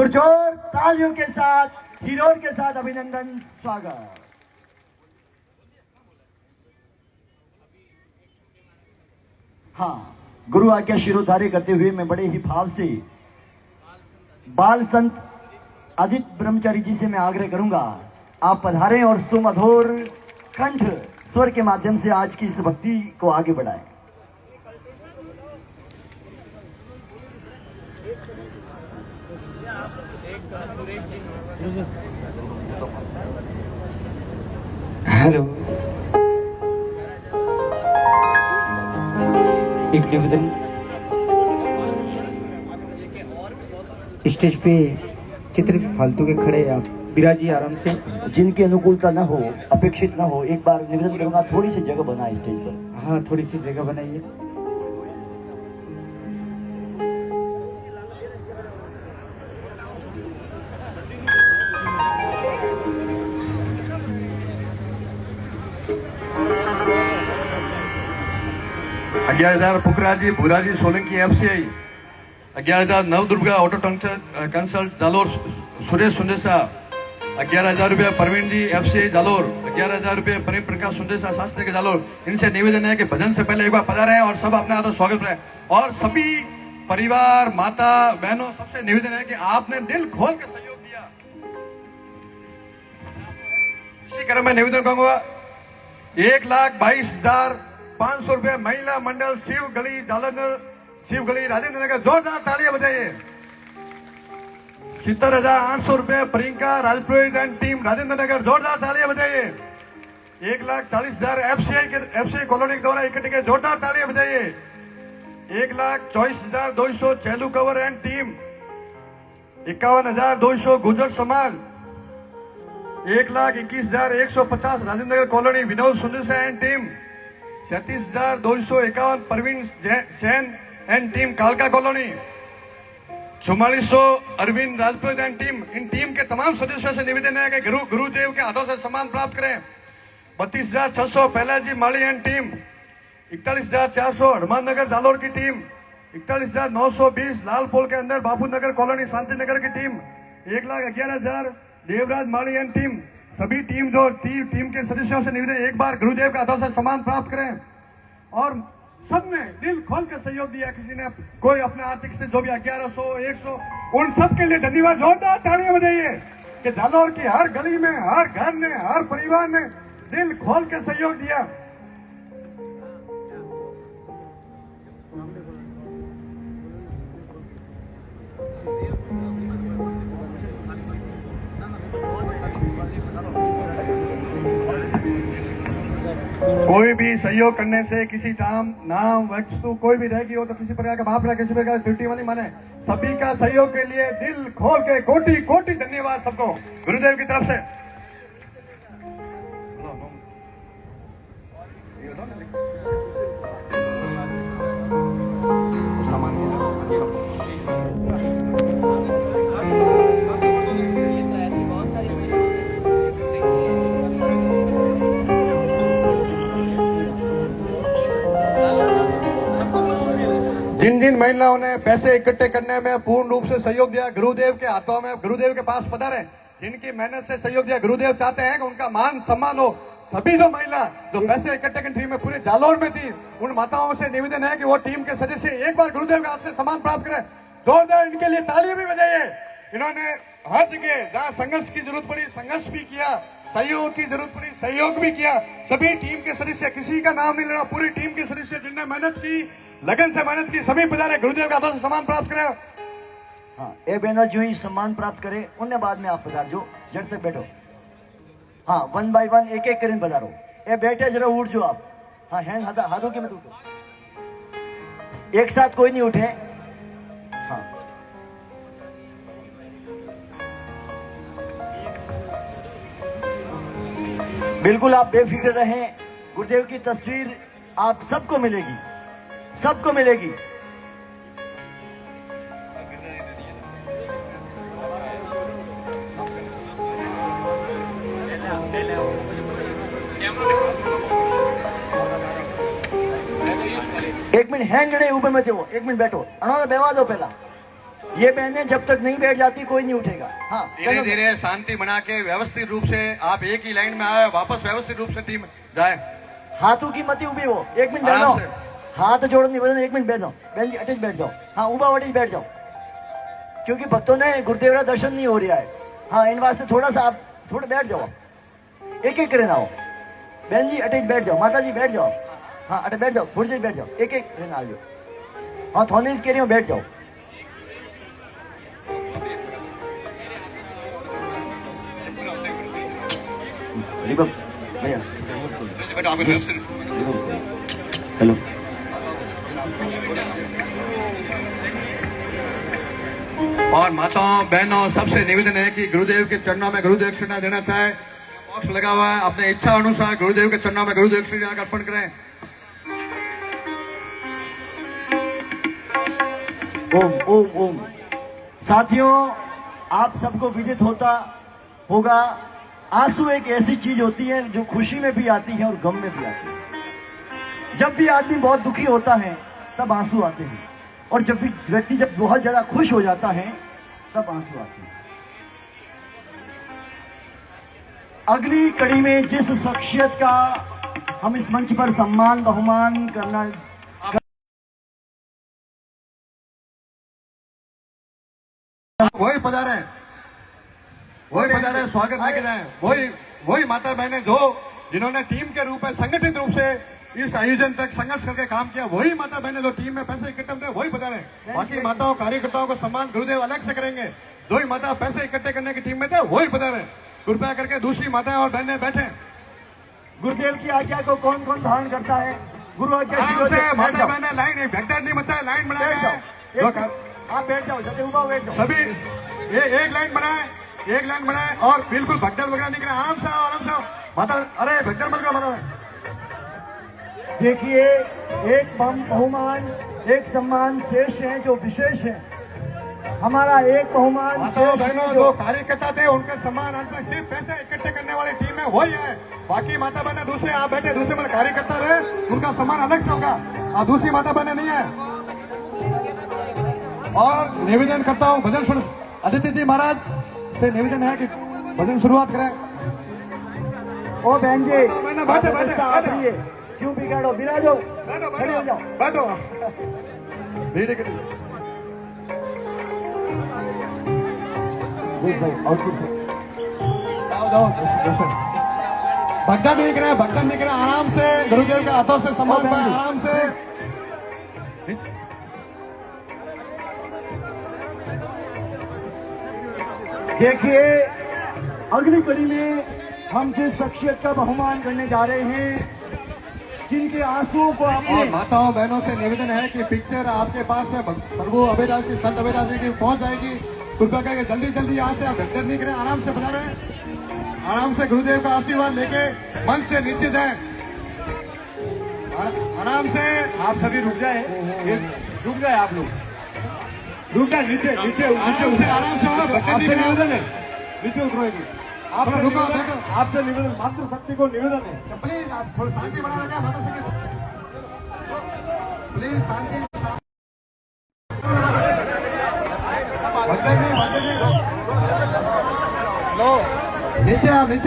पुरजोर तालियों के साथ हिरोर के साथ अभिनंदन स्वागत। हाँ, गुरु आज्ञा शिरोधार्य करते हुए मैं बड़े ही भाव से बाल संत आदित्य ब्रह्मचारी जी से मैं आग्रह करूंगा, आप पधारें और सुमधुर कंठ स्वर के माध्यम से आज की इस भक्ति को आगे बढ़ाएं। हेलो, एक निवेदन, स्टेज पे जितने फालतू के खड़े हैं आप बिराजी आराम से। जिनकी अनुकूलता न हो, अपेक्षित न हो, एक बार निवेदन करूंगा थोड़ी सी जगह बनाए स्टेज पर। हाँ, थोड़ी सी जगह बनाइए। ₹11,000 Pukhraji Bhuraji Solanki FCI, ₹11,000 Navdurga auto consult Jalore Suresh Sundesa, ₹11,000 Praveen ji FCI Jalore, ₹11,000 Prem Prakash Sundesa Shastri के जालोर। इनसे निवेदन है कि भजन से पहले एक बार पधारें और सब अपने हाथों स्वागत करें। और सभी परिवार, माता बहनों, सबसे निवेदन है कि आपने दिल खोल के सहयोग दिया। इसी क्रम में निवेदन करूंगा, ₹1,22,500 महिला मंडल शिव गली जालंधर, शिव गली राजेंद्र नगर, जोरदार तालियां बजाइए। ₹70,800 प्रियंका राजपुरोहित एंड टीम राजेंद्र नगर, जोरदार तालियां बजाइए। 1,40,000 FCI कॉलोनी के द्वारा इकट्ठे के, जोरदार तालियां बजाइए। 1,24,200 Chailu Kanwar and team, 51,200 Gujar Samaj, 1,21,150 Rajendra Nagar colony Vinod Sundar and team, 37,251 Praveen Sen and team कालका colony, 4400 Arvind Rajput and team. इन टीम के तमाम सदस्यों से निवेदन है कि गुरुदेव के हाथों से सम्मान प्राप्त करें। 32,600 पहला जी माली एंड टीम, 41,400 हनुमान नगर जालोर की टीम, 41,920 लाल पोल के अंदर बापू नगर कॉलोनी शांति नगर की team, 1,11,000 Devraj Mali and team. सभी टीम के सदस्यों से निवेदन, एक बार गुरुदेव के हाथों से सम्मान प्राप्त करें। और सबने दिल खोल कर सहयोग दिया, किसी ने कोई अपने आर्थिक से जो भी 1100 100, उन सब के लिए धन्यवाद। जोरदार तालियां बजाइए कि जालोर की हर गली में, हर घर ने, हर परिवार ने दिल खोल के सहयोग दिया। कोई भी सहयोग करने से किसी नाम वस्तु कोई भी रहेगी हो तो किसी प्रकार का माफ किसी प्रकार की त्रुटि वाली माने। सभी का सहयोग के लिए दिल खोल के कोटि कोटि धन्यवाद सबको गुरुदेव की तरफ से। जिन जिन महिलाओं ने पैसे इकट्ठे करने में पूर्ण रूप से सहयोग दिया, गुरुदेव के हाथों में, गुरुदेव के पास पधारे, जिनकी मेहनत से सहयोग दिया, गुरुदेव चाहते हैं कि उनका मान सम्मान हो। सभी जो महिला जो पैसे इकट्ठे करने टीम में पूरे जालोर में थी, उन माताओं से निवेदन है कि वो टीम के सदस्य एक बार गुरुदेव के हाथ से सम्मान प्राप्त करें। जोरदार इनके लिए तालियां भी बजाइए। इन्होंने हर जगह जहां संघर्ष की जरूरत पड़ी संघर्ष भी किया, सहयोग की जरूरत पड़ी सहयोग भी किया। सभी टीम के सदस्य, किसी का नाम नहीं लेना, पूरी टीम के सदस्य जिनने मेहनत की, लगन से मेहनत की, सभी पधारे, गुरुदेव के हाथों से सम्मान प्राप्त करें। हाँ, ये बहनों जो ही सम्मान प्राप्त करे उन्हें बाद में आप पधार जो, जड़ तक बैठो। हाँ, 1 बाय 1 एक एक करें पधारो। ये बैठे जरा उठ जो आप। हाँ, हैंड हाथों के मत उठो, एक साथ कोई नहीं उठे। हाँ, बिल्कुल आप बेफिक्र रहें। गुरुदेव की तस्वीर आप सबको मिलेगी, सबको मिलेगी। एक मिनट हैंड जड़े ऊपर मत हो, एक मिनट बैठो, अनोदा बेवा दो पहला। ये बहनें जब तक नहीं बैठ जाती कोई नहीं उठेगा। हाँ, धीरे चलो। धीरे शांति बना के व्यवस्थित रूप से आप एक ही लाइन में आए, वापस व्यवस्थित रूप से टीम जाए। हाथों की मती उभी हो, 1 मिनट बैठ आराम जाओ। से। हाथ जोड़ नहीं बदलना, 1 मिनट बैठ जाओ। बहन जी अटैच बैठ जाओ। हाँ, उबा अटैच बैठ जाओ, क्योंकि भक्तों ने गुरुदेव का दर्शन नहीं हो रहा है। हाँ, इन वास्ते थोड़ा सा आप थोड़ा बैठ जाओ, एक एक रहना हो। बहन जी अटैच बैठ जाओ, माता जी बैठ जाओ। हाँ, अटैच बैठ जाओ, थोड़ी देर बैठ जाओ, एक एक रहना आ जाओ। हाँ, थोड़ी कह रही हूँ, बैठ जाओ। भैया हेलो, और माताओं बहनों सबसे निवेदन है कि गुरुदेव के चरणों में गुरुदेव दक्षिणा देना चाहे, बॉक्स लगा हुआ है, अपने इच्छा अनुसार गुरुदेव के चरणों में गुरुदेव दक्षिणा अर्पण करें। ओम ओम ओम। साथियों, आप सबको विदित होगा, आंसू एक ऐसी चीज होती है जो खुशी में भी आती है और गम में भी आती है। जब भी आदमी बहुत दुखी होता है तब आंसू आते हैं, और जब भी व्यक्ति जब बहुत ज्यादा खुश हो जाता है तब आंसू आते हैं। अगली कड़ी में जिस शख्सियत का हम इस मंच पर सम्मान बहुमान करना वही पधारे, स्वागत लेके जाए। वही माता बहनें जो जिन्होंने टीम के रूप में संगठित रूप से इस आयोजन तक संघर्ष करके काम किया, वही माता बहनें जो टीम में पैसे इकट्ठे होते हैं वही पधारे। बाकी माताओं कार्यकर्ताओं को सम्मान गुरुदेव अलग से करेंगे। जो ही माता पैसे इकट्ठे करने की टीम में थे वही पधारे। कृपया करके दूसरी माताएं और बहनें बैठे। गुरुदेव की आज्ञा को कौन कौन धारण करता है? गुरु आज्ञा माता बहनें लाइन भगदड़ नहीं मचा, लाइन बना आप बैठ जाओ, जब उबा बैठ जाओ। सभी एक लाइन बनाए और बिल्कुल भगदड़ वगैरह नहीं करें। आराम से आराम से माता, अरे भगदड़ मत करो। देखिए, एक बहुमान एक सम्मान शेष है जो विशेष है। हमारा एक बहुमान माताओं बहनों जो कार्यकर्ता थे उनका सम्मान अंत में सिर्फ पैसे इकट्ठे करने वाली टीम है वही है। बाकी माता बहने दूसरे आप बैठे, दूसरे मतलब कार्यकर्ता रहे, उनका सम्मान अलग से होगा और दूसरी माता बहने नहीं है। और निवेदन करता हूँ भजन सुन, अदिति जी महाराज से निवेदन है कि भजन शुरुआत करें। ओ बहन जी, बैठो आप रहिए, क्यों बिगाड़ो, बिराजो, खड़े हो जाओ। बैठो। भगदड़ नहीं करें, आराम से गुरुदेव के हाथों से सम्मान पाए, आराम से। देखिए, अगली कड़ी में हम जिस शख्सियत का बहुमान करने जा रहे हैं, जिनके आंसुओं को और आपने माताओं बहनों से निवेदन है कि पिक्चर आपके पास में प्रभु अभयदास जी, संत अभयदास जी की पहुंच जाएगी। कृपया करके जल्दी जल्दी यहाँ से आप भगदड़ नहीं करें, आराम से बना रहे, आराम से गुरुदेव का आशीर्वाद लेके मंच से नीचे जाए। आराम से आप सभी रुक जाए, आप लोग रुक जाए, नीचे आराम से निवेदन है, नीचे उतरेगी। आप रुको, आपसे निवेदन, मातृ शक्ति को निवेदन है, प्लीज आप थोड़ी शांति बना रखा माता शक्ति, प्लीज शांति।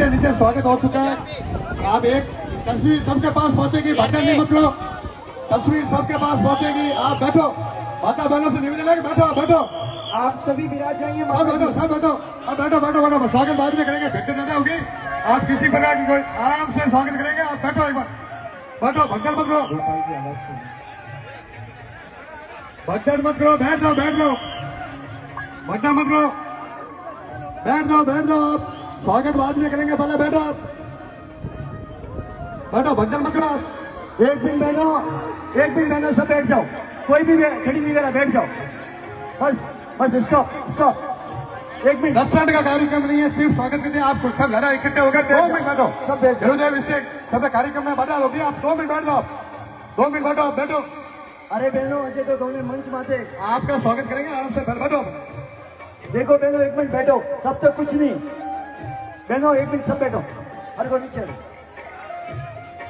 नीचे स्वागत हो चुका है। आप एक तस्वीर सबके पास पहुंचेगी, भगदड़ नहीं मत लो, तस्वीर सबके पास पहुंचेगी। आप बैठो, माता बहनों से निवेदन है कि बैठो। आप सभी विराज जाइए। बैठो। स्वागत बाद में करेंगे, भगदड़ ज्यादा होगी। आप किसी प्रकार की कोई आराम से स्वागत करेंगे। आप बैठो, एक बार बैठो, भगदड़ मत करो, बैठ जाओ, भगदड़ मत करो, बैठ जाओ। आप स्वागत बाद में करेंगे, पहले बैठो, भगदड़ मत करो। एक दिन बहनों सब बैठ जाओ, कोई भी खड़ी नहीं करा, बैठ जाओ, बस स्टॉप। 1 मिनट, 10 मिनट का कार्यक्रम नहीं है, सिर्फ स्वागत करते हैं। आप सब लड़ा इकट्ठे हो गए, 2 मिनट बैठो, सब बैठ जाओ। गुरुदेव इससे सब कार्यक्रम में बदल होगी। आप 2 मिनट बैठ जाओ, 2 मिनट बैठो। अरे बहनों, अजय तो दोनों मंच माते आपका स्वागत करेंगे, आराम से बैठो। देखो बहनों, 1 मिनट बैठो, तब तक कुछ नहीं। बहनों 1 मिनट सब बैठो, हर को नीचे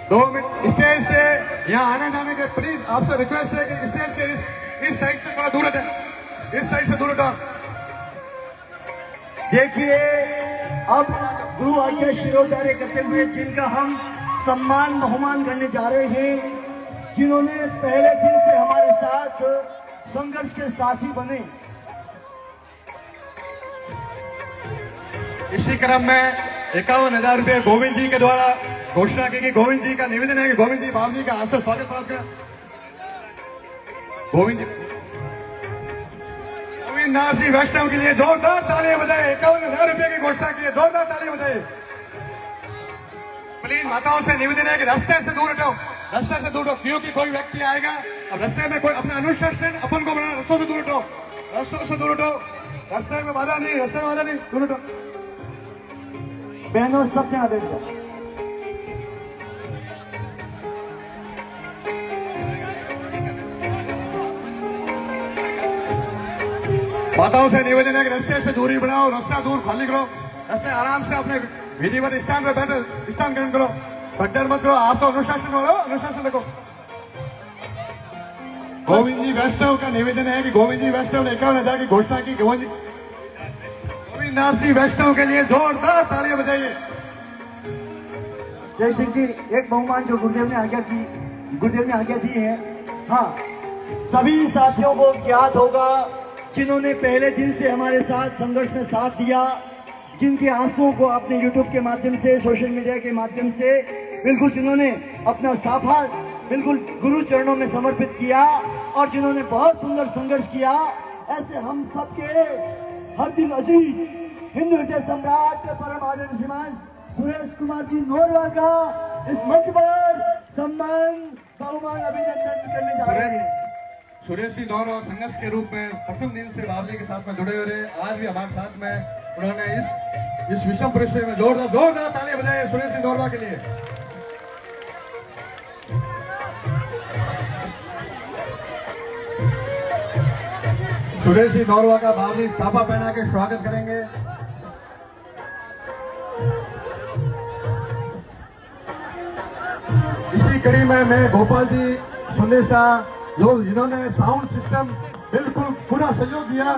2 मिनट स्टेज से यहाँ आने जाने के प्लीज आपसे रिक्वेस्ट है कि स्टेज के इस साइड से थोड़ा दूर हटें। इस साइड से दूर हटाओ। देखिए अब गुरु आज्ञा शिरोधार्य करते हुए जिनका हम सम्मान बहुमान करने जा रहे हैं, जिन्होंने पहले दिन से हमारे साथ संघर्ष के साथी बने। इसी क्रम में 51,000 रुपये गोविंद जी के द्वारा घोषणा की गई। गोविंद जी का निवेदन है कि गोविंद जी बाबू जी का हाथ से स्वागत प्राप्त करें। गोविंद नाथ जी वैष्णव के लिए जोरदार तालियां बजाए। 51,000 रुपये की घोषणा की है, जोरदार तालियां बजाए। प्लीज माताओं से निवेदन है कि रास्ते से दूर हटाओ, रास्ते से दूर हटो, क्योंकि कोई व्यक्ति आएगा अब रास्ते में कोई अपना अनुशासन अपन को बना, रास्तों से दूर हटो, रास्तों से दूर हटो, रास्ते में बाधा नहीं, रास्ते में बाधा नहीं, दूर हटो। बहनों सब जगह बैठ जाओ। माताओं से निवेदन है कि रास्ते से दूरी बनाओ, रास्ता दूर खाली करो, रास्ते आराम से अपने विधिवत स्थान पर बैठो, स्थान ग्रहण करो, भगदड़ मत करो। आप तो अनुशासन हो, अनुशासन रखो। गोविंद जी वैष्णव का निवेदन है कि गोविंद जी वैष्णव ने 51,000 की घोषणा की। गोविंद नाथ जी वैष्णव के लिए जोरदार तालियां बजाइए। जय सिंह जी, एक बहुमान जो गुरुदेव ने आज्ञा दी है। हाँ, सभी साथियों को ज्ञात होगा जिन्होंने पहले दिन से हमारे साथ संघर्ष में साथ दिया, जिनके आंसुओं को आपने YouTube के माध्यम से, सोशल मीडिया के माध्यम से बिल्कुल जिन्होंने अपना साफा बिल्कुल गुरु चरणों में समर्पित किया और जिन्होंने बहुत सुंदर संघर्ष किया, ऐसे हम सबके हर दिन अजीज हिंदू हृदय सम्राट परम आदरणीय श्रीमान सुरेश कुमार जी नोरवा का इस मंच पर सम्मान बहुमान अभिनंदन करने जा रहे हैं। सुरेश जी नौरवा संघर्ष के रूप में प्रथम दिन से बाबली के साथ में जुड़े हुए रहे। आज भी हमारे साथ में उन्होंने इस विषम परिस्थिति में जोरदार तालियां बजाई सुरेश जी नौरवा के लिए। सुरेश जी नौरवा का बाबली साफा पहना के स्वागत करेंगे। इसी कड़ी में मैं गोपाल जी सुनेसा लोग जिन्होंने साउंड सिस्टम बिल्कुल पूरा सहयोग दिया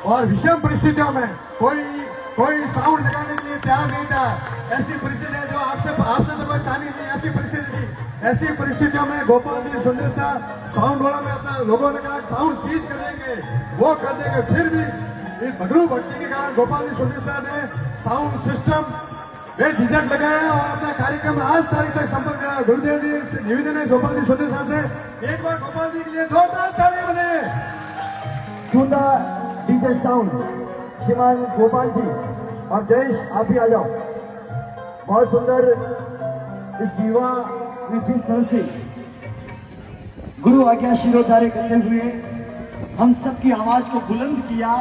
और विषम परिस्थितियों में कोई साउंड लगाने के लिए तैयार नहीं था। ऐसी परिस्थिति है जो आपसे तो कोई चाहनी नहीं, ऐसी परिस्थिति थी। ऐसी परिस्थितियों में गोपाल जी सुनेसा साउंड वाला में अपना लोगों ने कहा साउंड सीज कर देंगे, वो कर देंगे। फिर भी इस भगरू भक्ति के कारण गोपाल जी सुनेसा ने साउंड सिस्टम बेझिझक लगाया और अपना कार्यक्रम आज तारीख तक संपन्न किया। गुरुदेव जी से निवेदन है गोपाल जी सुनेसा से एक बार गोपाल जी के लिए जोरदार तालियां बने। सुंदर डीजे साउंड श्रीमान गोपाल जी और जयेश आप भी आ जाओ। बहुत सुंदर इस युवा ने जिस तरह से गुरु आज्ञा शिरोधार्य करते हुए हम सबकी आवाज को बुलंद किया,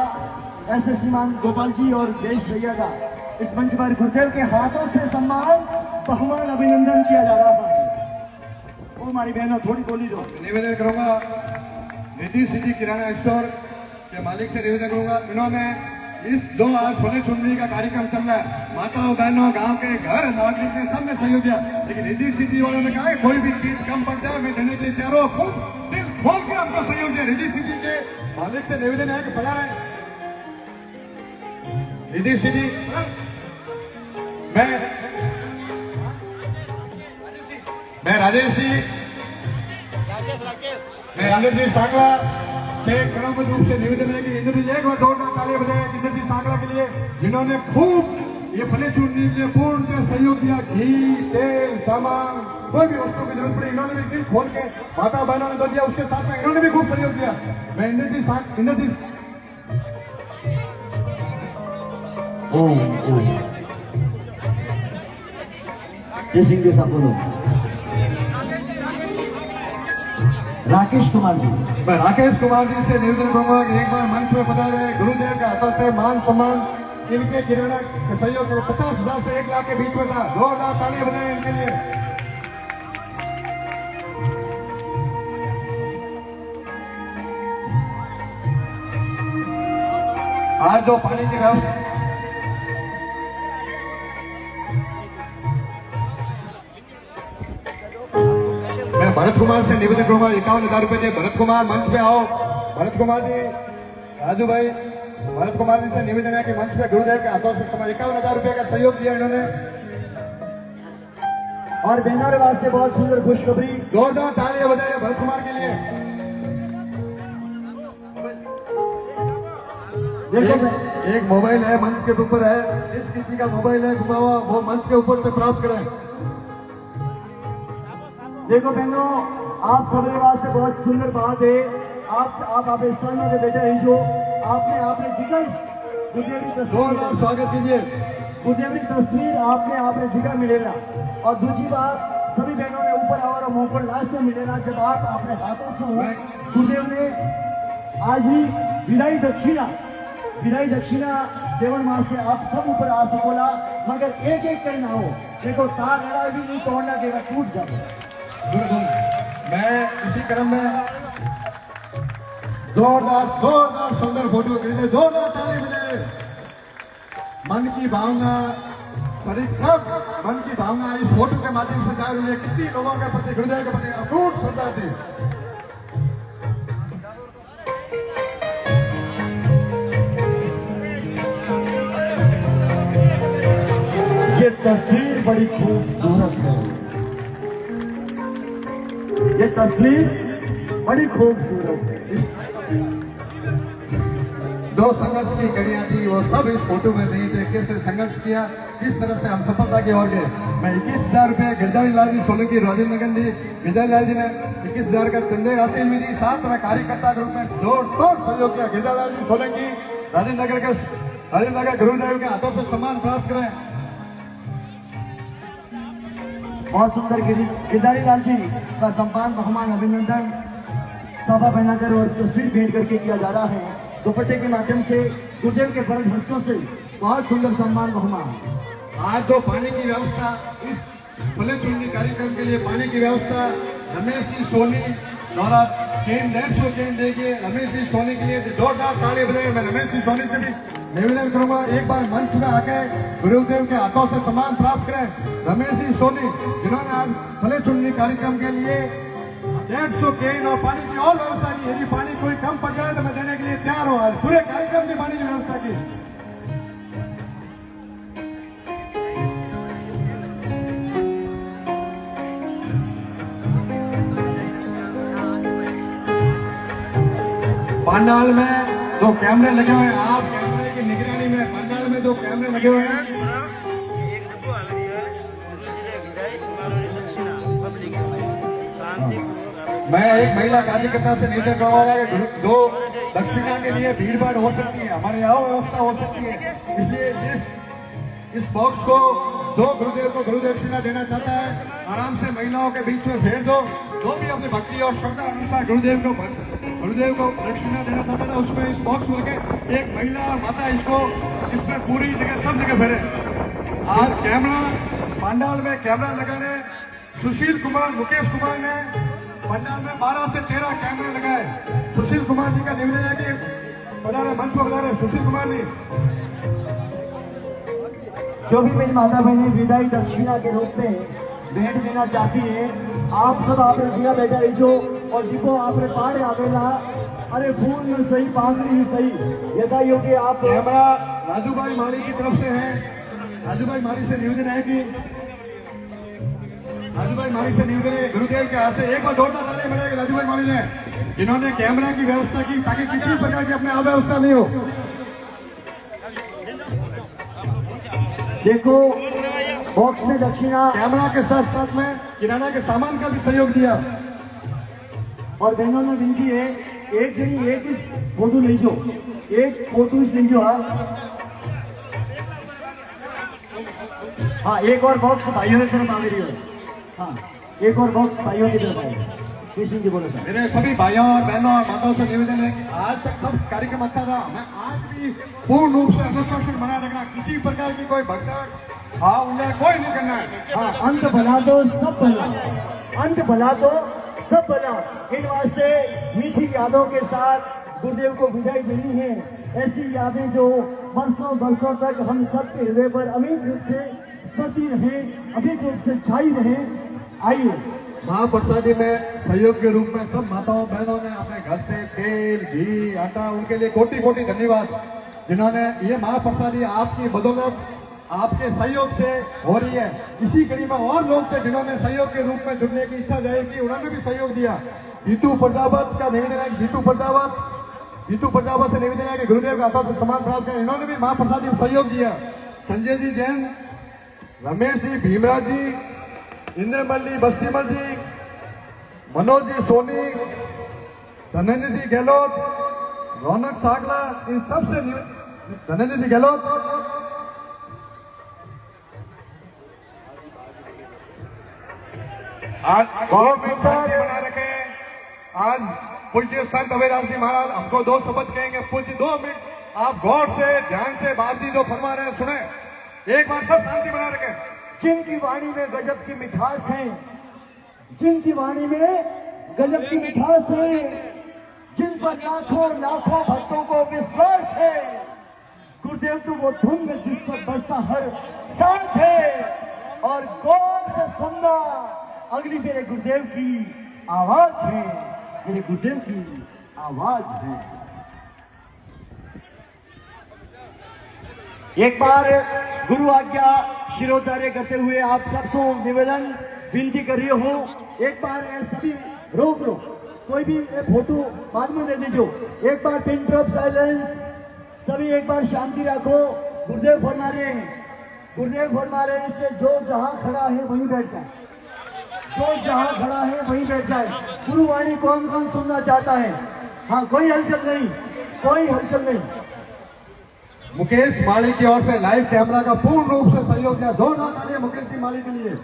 ऐसे श्रीमान गोपाल जी और जयेश भैया का इस मंच पर गुरुदेव के हाथों से सम्मान बहुमान अभिनंदन किया जा रहा है। वो हमारी बहनों थोड़ी बोली दो। निवेदन करूंगा निधि सिद्धि किराना स्टोर के मालिक से निवेदन करूंगा, इन्होंने इस 2 आज सोने चुनरी का कार्यक्रम चल रहा है, माताओं बहनों गांव के घर नागरिक ने सबने सहयोग दिया, लेकिन निधि सिद्धि वालों ने कहा कोई भी चीज कम पड़ जाए मैं देने के लिए तैयार हूं। खूब दिल खोल के हमको सहयोग दिया। निधि सिद्धि के मालिक से निवेदन है कि बना रहे निधि सिद्धि मैं राजेश जी मैं इंद्र जी सांगला से क्रमबद्ध रूप से निवेदन है कि इंद्र जी एक बार जोरदार तालियां बजाएं इंद्र जी सांगला के लिए, जिन्होंने खूब ये फले चूरने के लिए पूर्ण सहयोग दिया। घी, तेल, सामान, कोई भी वस्तु की जरूरत पड़ी इन्होंने भी दिल खोल के माता बहनों ने दो दिया, उसके साथ में इन्होंने भी खूब सहयोग दिया। मैं इंद्र जी जय सिंह जी साहब बोलो। राकेश कुमार जी। मैं राकेश कुमार जी से निवेदन करूंगा कि एक बार मंच में पधारे गुरुदेव के हाथों से मान सम्मान इनके किराना के सहयोग 50,000 से 1 लाख के बीच में था। जोरदार तालियां बजाएं इनके लिए। आज जो पानी की व्यवस्था मैं भरत कुमार से निवेदन करूंगा 51,000 रुपए दे। भरत कुमार मंच पे आओ। भरत कुमार जी राजू भाई भरत कुमार जी से निवेदन है कि मंच पे गुरुदेव के हाथों से 51,000 रुपए का सहयोग दिया इन्होंने। और बहनों के वास्ते बहुत सुंदर खुशखबरी। जोरदार तालियां बजाइए भरत कुमार के लिए। देखो एक मोबाइल है मंच के ऊपर है, जिस किसी का मोबाइल है घुमा हुआ वो मंच के ऊपर से प्राप्त करें। देखो बहनों, आप सबके वास्ते बहुत सुंदर बात है। आप स्थान में बैठे हैं जो आपने जिक्र गुरुदेव की जोरदार तस्वीर स्वागत कीजिए। गुरुदेव की तस्वीर आपने जिक्र मिलेगा। और दूसरी बात, सभी बहनों ने ऊपर आवर मौका लास्ट में मिलेगा जब आप अपने हाथों से गुरुदेव ने आज ही विदाई दक्षिणा देवन मास से आप सब ऊपर आ सकोला, मगर एक एक करना हो। देखो तार लड़ा भी नहीं तोड़ना देगा, टूट जाए। मैं इसी क्रम में जोरदार सुंदर फोटो खींचे, जोरदार ताली बजाए। मन की भावना शरीर सब मन की भावना इस फोटो के माध्यम से जाहिर हुई है। कितनी लोगों के प्रति गुरुदेव के प्रति अटूट श्रद्धा थी। ये तस्वीर बड़ी खूबसूरत है। ये तस्वीर बड़ी खूबसूरत है। जो संघर्ष की कड़ियां थी वो सब इस फोटो में नहीं थे। कैसे संघर्ष किया, किस तरह से हम सफलता की ओर गए। मैं 21,000 रुपए गिरधारी लाल जी सोलंकी, राजेंद्र नगर जी, विजय लाल जी ने 21,000 का चंदे राशि में दी। साथ में कार्यकर्ता के रूप में जोरदार सहयोग किया। गिरधारी लाल जी सोलंकी राजेंद्र नगर गुरुदेव के हाथों से सम्मान प्राप्त करें। बहुत सुंदर गिरधारी लाल जी का सम्मान बहुमान अभिनंदन सभा बनाकर और तस्वीर भेंट करके किया जा रहा है। दुपट्टे के माध्यम से गुरुदेव के वरद हस्तों से बहुत सुंदर सम्मान बहुमान। आज तो पानी की व्यवस्था, इस खुले चुनने कार्यक्रम के लिए पानी की व्यवस्था रमेश जी सोनी द्वारा केन 150 केन देंगे। रमेश जी सोनी के लिए जोरदार ताली बजाइए। मैं रमेश जी सोनी से भी निवेदन करूंगा एक बार मंच में आके गुरुदेव के हाथों से सम्मान प्राप्त करें। रमेश जी सोनी जिन्होंने आज खुले चुनने कार्यक्रम के लिए 150 केन और पानी की और व्यवस्था की। यदि पानी कोई कम पड़ जाए तो मैं देने के लिए तैयार हूं। आज पूरे कार्यक्रम की पानी की व्यवस्था की। पंडाल में 2 कैमरे लगे हुए हैं। आप कैमरे की निगरानी में पंडाल में 2 कैमरे लगे हुए हैं। मैं एक महिला कार्यकर्ता से निवेदन करूंगा कि जो दक्षिणा के लिए भीड़ भाड़ हो सकती है, हमारे यहाँ व्यवस्था हो सकती है, इसलिए इस बॉक्स को जो गुरुदेव को गुरु दक्षिणा देना चाहता है आराम से महिलाओं के बीच में फेर दो। जो भी अपनी भक्ति और श्रद्धा अनुसार गुरुदेव को दक्षिणा देना चाहता है उसमें इस बॉक्स में लगे एक महिला और माता इसमें पूरी जगह सब जगह फेरे। आज कैमरा पंडाल में कैमरा लगाने सुशील कुमार मुकेश कुमार ने पंडाल में 12 से 13 कैमरे लगाए। सुशील कुमार जी का निवेदन है कि पधारे मंच पर पधारे सुशील कुमार जी। जो भी मेरी माता बहनी विदाई दक्षिणा के रूप में भेंट देना चाहती है, आप सब आपने दिया बैठा रहिजो और डिपो आपने पाड़े आवेला। अरे फूल ही सही, पागड़ी ही सही, यथा योग्य आप कैमरा राजू भाई माली की तरफ से है। राजू भाई माली से निवेदन है कि गुरुदेव के हाथ से एक बार जोरदार ताली बजाएंगे राजू भाई माली ने, जिन्होंने कैमरा की व्यवस्था की ताकि किसी प्रकार की अपने अव्यवस्था नहीं हो। देखो बॉक्स में दक्षिणा कैमरा के साथ साथ में किराना के सामान का भी सहयोग दिया। और बहनों ने विनती है एक जनी एक फोटो नहीं जो, एक फोटो नहीं जो। हाँ एक और बॉक्स भाइयों की तरफ आ रही है। हाँ एक और बॉक्स भाइयों की तरफ आए। कृष्ण जी बोले मेरे सभी भाइयों और बहनों और माताओं से निवेदन है कि आज तक सब कार्यक्रम अच्छा रहा। मैं आज भी पूर्ण रूप से अनुशासन बनाए रखना, किसी प्रकार की कोई भगदड़ उल्लेख कोई नहीं करना है। हाँ अंत भला तो सब भला, अंत भला तो सब भला। इन वास्ते मीठी यादों के साथ गुरुदेव को विदाई देनी है। ऐसी यादें जो वर्षों वर्षों तक हम सबके हृदय पर अमिट रूप से स्मृति रहे, अमिट रूप से छाई रहे। आइए महाप्रसादी में सहयोग के रूप में सब माताओं बहनों ने अपने घर से तेल घी आटा, उनके लिए कोटि कोटि धन्यवाद, जिन्होंने ये महाप्रसादी आपकी बदौलत आपके सहयोग से हो रही है। इसी कड़ी में और लोग थे जिन्होंने सहयोग के रूप में जुड़ने की इच्छा जाहिर की, उन्होंने भी सहयोग दिया। जीतू प्रजापत का निवेदन है, जीतू प्रजापत से निवेदन है कि गुरुदेव के हाथों से सम्मान प्राप्त करें, इन्होंने भी महाप्रसादी में सहयोग दिया। संजय जी जैन, रमेश जी भीमराज जी, इंद्रमल्ली बस्तीमल जी, मनोज जी सोनी, धनंजय जी गहलोत, रौनक सागला, इन सबसे धनंजय जी गहलोत, आज बहुत शांति बना रखे। आज पूज्य संत अभयदास जी महाराज हमको 2 शब्द कहेंगे। पूज्य 2 मिनट आप गौर से ध्यान से बाप जी जो फरमा रहे हैं सुने। एक बार सब शांति बना रखे। जिनकी वाणी में गजब की मिठास है, जिनकी वाणी में गजब की मिठास है, जिन पर लाखों लाखों भक्तों को विश्वास है, गुरुदेव तो वो धुन में जिस पर बजता हर सांस है, और गौर से सुनना अगली मेरे गुरुदेव की आवाज है, मेरे गुरुदेव की आवाज है। एक बार गुरु आज्ञा शिरोधार्य करते हुए आप सबको निवेदन विनती कर रही हूँ, एक बार ये सभी रोक लो, कोई भी ये फोटो बाद में दे दीजिए। एक बार पिन ड्रॉप साइलेंस, सभी एक बार शांति रखो। गुरुदेव फरमा रहे हैं, गुरुदेव फरमा रहे हैं, इसलिए जो जहां खड़ा है वहीं बैठ जाए, जो जहां खड़ा है वहीं बैठ जाए। गुरुवाणी कौन कौन सुनना चाहता है? हाँ, कोई हलचल नहीं, कोई हलचल नहीं। मुकेश माली की ओर से लाइव कैमरा का पूर्ण रूप से सहयोग दिया। 2 लाख तालियां मुकेश जी माली के लिए।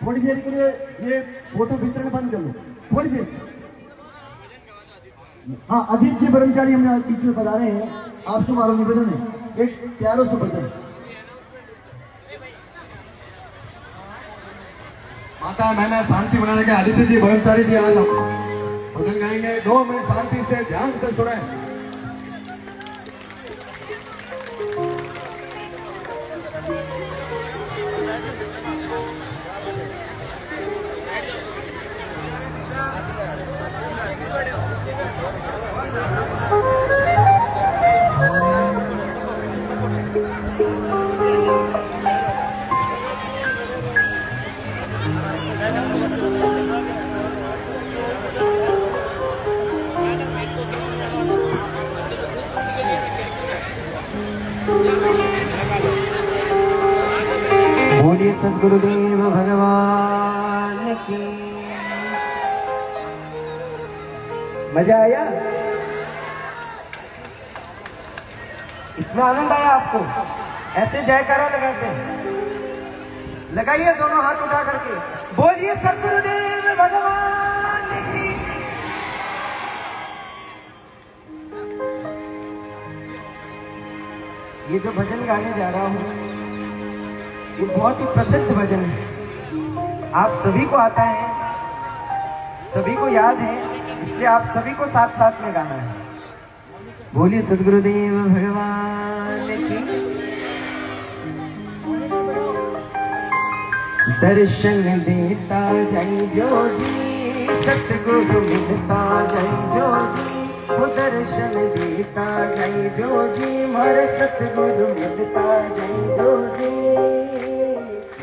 थोड़ी देर के लिए ये फोटो वितरण बंद कर लो, थोड़ी देर। हाँ, अजीत जी ब्रह्मचारी हमने बीच में बता रहे हैं, आपसे हमारा निवेदन है एक प्यारों से भजन। माता मैंने शांति बनाने के आदित्य जी ब्रह्मचारी जी आज भजन गाएंगे। 2 मिनट शांति से ध्यान से सुने। बोलिए सद्गुरुदेव भगवान की। मजा आया? इसमें आनंद आया आपको? ऐसे जयकारा लगाते हैं, लगाइए दोनों हाथ उठा करके, बोलिए सद्गुरुदेव भगवान की। ये जो भजन गाने जा रहा हूं ये बहुत ही प्रसिद्ध भजन है, आप सभी को आता है, सभी को याद है, इसलिए आप सभी को साथ साथ में गाना है। बोलिए सद्गुरुदेव भगवान की। दर्शन देता जय जो जी, सतगुरु मिलता जय जो जी, वो दर्शन देता जय जो जी, मारे सतगुरु मिलता जय जो जी।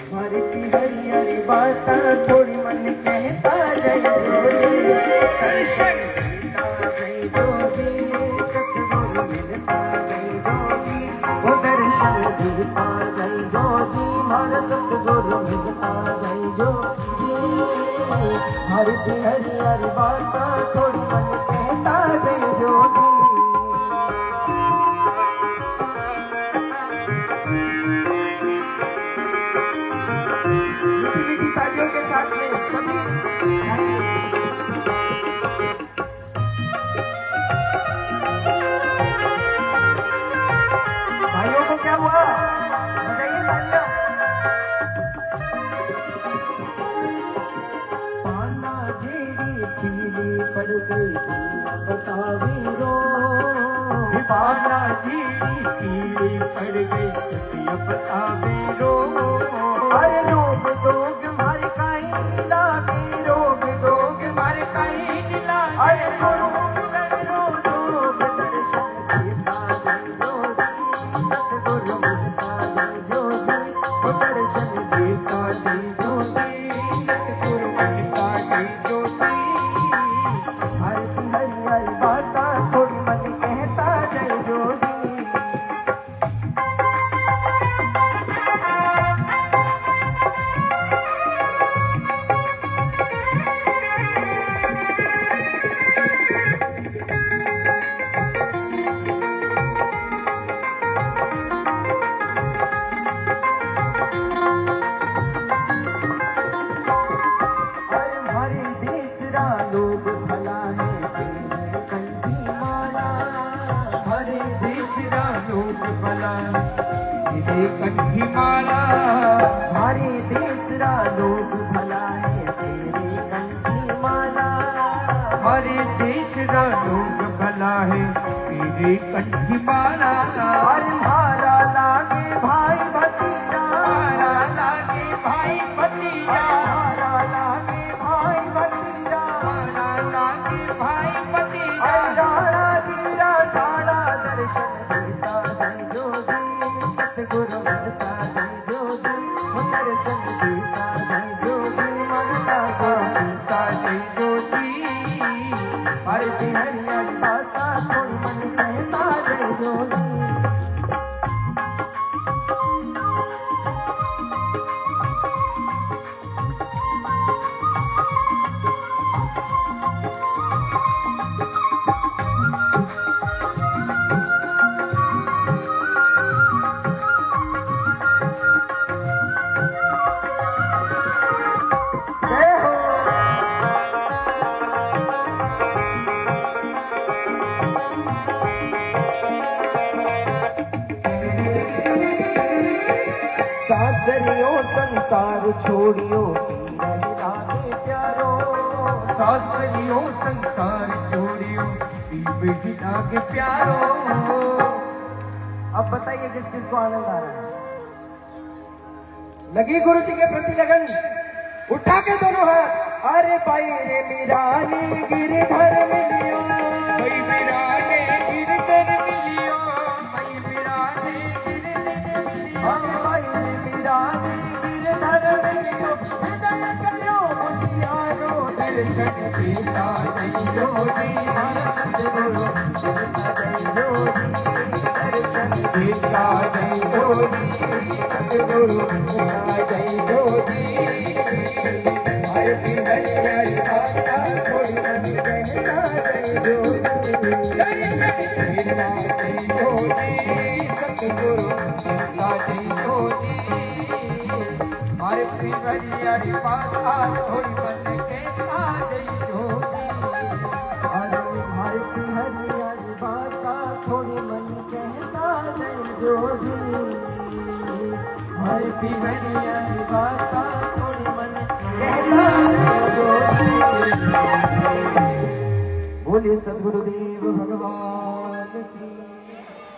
हमारी हरी हरी बात थोड़ी मन कहता जय जो जी, दर्शन देता जय जो जी, सतगुरु मिलता जय जो जी, वो दर्शन देता जय जो जी, मारे सतगुरु मिलता जय जो जी। हरी हरी हरी बात थोड़ी मन कहता जय जो जी। मीठी तालियों के साथ में सभी भाइयों को क्या हुआ? बजाइए तालियां। पाना जेड़ी पीली पड़ गई बतावी रो, पाना जेड़ी पीली पड़ गई बतावी रो। अरे लोग दोग मार काई लागे, हरी हरी बाता थोड़ी मन कहता जय जोगी। लोग भला है तेरे कंठी माला, हरे तीसरा लोग भला है तेरे कंठी माला, हरे तीसरा लोग भला है तेरे कंठी माला, हरे तीसरा लोग भला है तेरे कंठी माला। हरे मारा लागे भाई भतीजा, मारा लागे भाई भतीजा, मारा लागे भाई भतीजा, भाई पति राणा जीरा साड़ा दर्शन देता जय जोगी, सतगुरु ममता जय जोगी, दर्शन देता जय जोगी, ममता देता जय जोगी। हरि हरि हरि बाता कोई मन कहता जय जोगी। सासरियों संसार छोड़ियो तीरन लागे प्यारो, सासरियों संसार छोड़ियो तीरन लागे प्यारो। अब बताइए किस किस को आनंद आ रहा है? लगी गुरु जी के प्रति लगन, उठा के दोनों हाथ। अरे भाई रे मीरानी गिरधर मिलियो, भाई मीरानी गिरधर मिलियो, भाई मीरानी गिरधर मिलियो, भाई मीरानी गिरधर मिलियो, हृदय करो मुझियारो, दर्शन देता जय जोगी, सतगुरु जय जोगी, दर्शन देता जय जोगी, सतगुरु जय जोगी। हरि हरि हरि बाता कोई मन कहता जय जोगी, दर्शन देता जय जोगी, सतगुरु जय जोगी। हरि हरि हरि बाता कोई मन कहता जय जोगी, हरि हरि हरि बाता थोड़ी मन कहता जय जोगी, हरि हरि हरि बाता थोड़ी मन कहता जय जोगी। बोलिए सद्गुरुदेव भगवान की,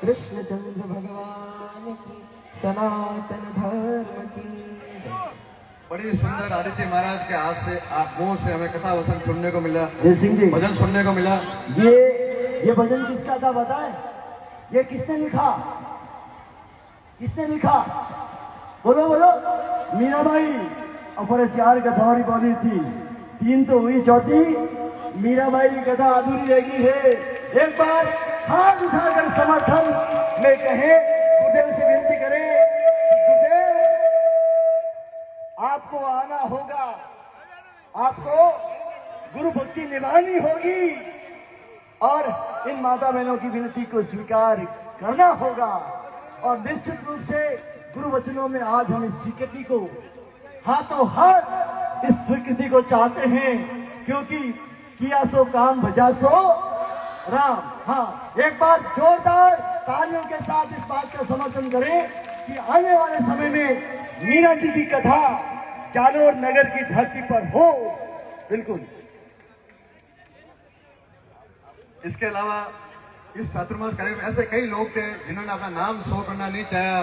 कृष्णचंद्र भगवान की, सनातन धर्म की। बड़ी सुंदर आदित्य महाराज के हाथ से आप मुंह से हमें कथा वचन सुनने को मिला, जय सिंह जी भजन सुनने को मिला। ये भजन किसका था बताएं? ये किसने लिखा? किसने लिखा? बोलो बोलो। मीराबाई। अपने 4 कथावारी बोली थी, 3 तो हुई, चौथी मीराबाई की कथा अधूरी रह गई है। एक बार हाथ उठाकर समर्थन में कहे, गुरुदेव से विनती करें कि गुरुदेव आपको आना होगा, आपको गुरु भक्ति निभानी होगी और इन माता बहनों की विनती को स्वीकार करना होगा। और निश्चित रूप से गुरु वचनों में आज हम इस स्वीकृति को हाथों हाथ इस स्वीकृति को चाहते हैं, क्योंकि किया सो काम भजा सो राम। हाँ, एक बार जोरदार तालियों के साथ इस बात का समर्थन करें कि आने वाले समय में मीरा जी की कथा जालोर नगर की धरती पर हो। बिल्कुल। इसके अलावा इस चातुर्मास कार्यक्रम में ऐसे कई लोग थे जिन्होंने अपना नाम शो करना नहीं चाहा,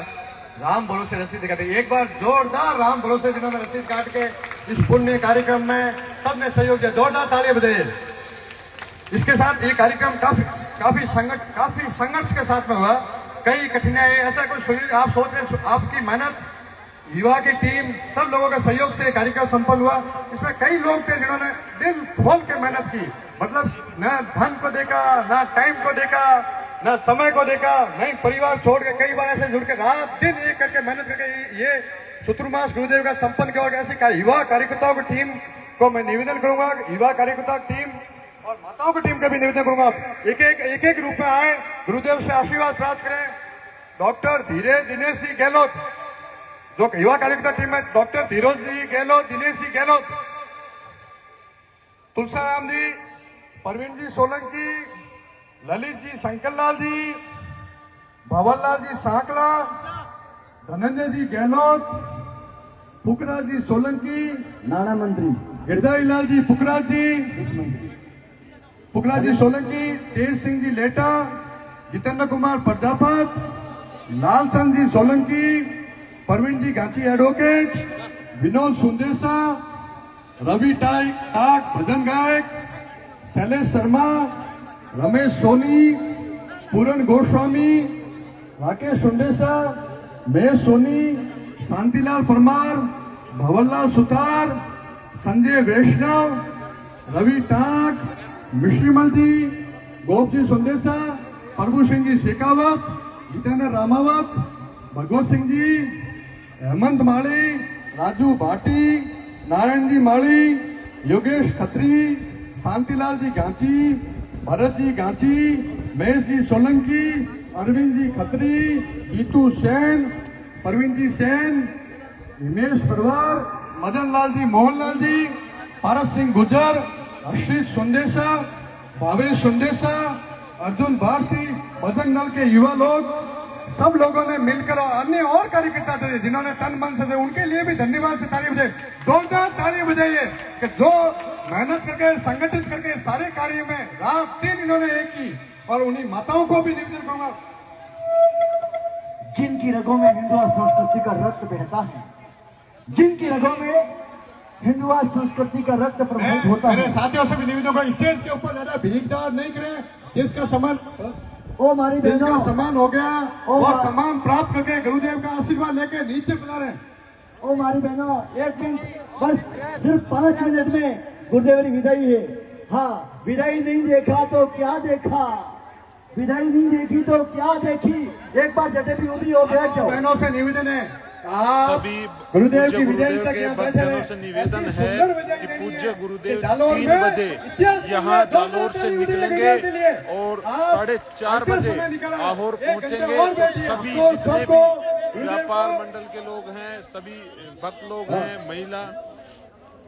राम भरोसे रसीद काटे। एक बार जोरदार राम भरोसे जिन्होंने रसीद काट के इस पुण्य कार्यक्रम में सबने सहयोग दिया, जोरदार तालियां बजाइए। इसके साथ ये कार्यक्रम काफी संघर्ष के साथ में हुआ, कई कठिनाई, ऐसा कुछ आप सोच रहे, आपकी मेहनत युवा की टीम, सब लोगों के सहयोग से कार्यक्रम संपन्न हुआ। इसमें कई लोग थे जिन्होंने दिल खोल के मेहनत की, मतलब न धन को देखा, न टाइम को देखा, न समय को देखा, नहीं परिवार छोड़ के कई बार ऐसे जुड़ के रात दिन एक करके मेहनत करके ये चतुर्मास गुरुदेव का संपन्न किया। और ऐसे युवा कार्यकर्ताओं की टीम को मैं निवेदन करूंगा, युवा कार्यकर्ता टीम और माताओं की टीम का भी निवेदन करूंगा, एक एक रूप में आए, गुरुदेव से आशीर्वाद प्राप्त करें। डॉक्टर धीरे दिनेश जी गहलोत, जो युवा कार्यकर्ता टीम में डॉक्टर धीरोज जी गहलोत, दिनेश जी गहलोत, तुलसाराम जी, प्रवीण जी सोलंकी, ललित जी शंकरलाल जी, भवरलाल जी सांकला, धनंजय जी गहलोत, पुखराज जी सोलंकी, नाना मंत्री हृदय लाल जी पुखराज जी सोलंकी, तेज सिंह जी लेटा, जितेंद्र कुमार प्रजापत, लालचंद जी सोलंकी, प्रवीण जी गांची एडवोकेट, विनोद सुंदेसा, रवि टाक भजन गायक, शैलेश शर्मा, रमेश सोनी, पूरण गोस्वामी, राकेश सुंदेसा, महेश सोनी, शांतिलाल परमार, भंवरलाल सुतार, संजय वैष्णव, रवि टाक, मिश्रीमल जी, गोप जी सुंदेसा, प्रभु सिंह जी शेखावत, जितेंद्र रामावत, भगवत सिंह जी, हेमंत माली, राजू भाटी, नारायण जी माली, योगेश खत्री, शांतिलाल जी गांची, भरत जी गांची, महेश जी सोलंकी, अरविंद जी खत्री, गीतू सेन, प्रवीण जी सेन, हिमेश परवार, मदन लाल जी मोहनलाल जी, पारस सिंह गुजर, हर्षित सुंदेसा, भावेश सुंदेसा, अर्जुन भारती, बजरंग दल के युवा लोग, सब लोगों ने मिलकर और अन्य और कार्यकर्ता थे जिन्होंने तन मन से थे, उनके लिए भी धन्यवाद से ताली बजाइए, जोरदार ताली बजाइए कि जो मेहनत करके संगठित करके सारे कार्य में रात दिन इन्होंने एक की। और उन्हीं माताओं को भी निवेदन करूंगा, जिनकी रगों में हिंदुआ संस्कृति का रक्त बहता है, जिनकी रगों में हिंदुआ संस्कृति का रक्त प्रभावित होता मेरे है, साथियों से भी निवेदन करूंगा, स्टेज के ऊपर ज्यादा भीड़दार नहीं करें, जिसका सामान ओ हमारी जिनका बहनों, सम्मान हो गया ओ और मा- सम्मान प्राप्त करके गुरुदेव का आशीर्वाद लेके नीचे पधारे। ओ हमारी बहनों, एक मिनट, बस सिर्फ 5 मिनट में गुरुदेव की विदाई है। हाँ, विदाई नहीं देखा तो क्या देखा, विदाई नहीं देखी तो क्या देखी। एक बार जटे भी उभी हो बैठ जाओ। बहनों से निवेदन है, आप सभी गुरुदेव पूज्य की विदाई गुरुदेव तक के यहाँ बैठे भक्तजनों रहे। से निवेदन ऐसी है सुंदर विदाई कि देनी पूज्य है गुरुदेव कि जालौर 3 में बजे इतिहास यहाँ में दो जालोर से ताली निकलेंगे लगने के लिए और आप 4:30 अंतिम बजे समय निकाला है। आहोर एक घंटे पहुंचेंगे। और तो बैठिए। सभी तो जितने सबको भी गुरुदेव व्यापार को- मंडल के लोग हैं, सभी भक्त लोग हैं,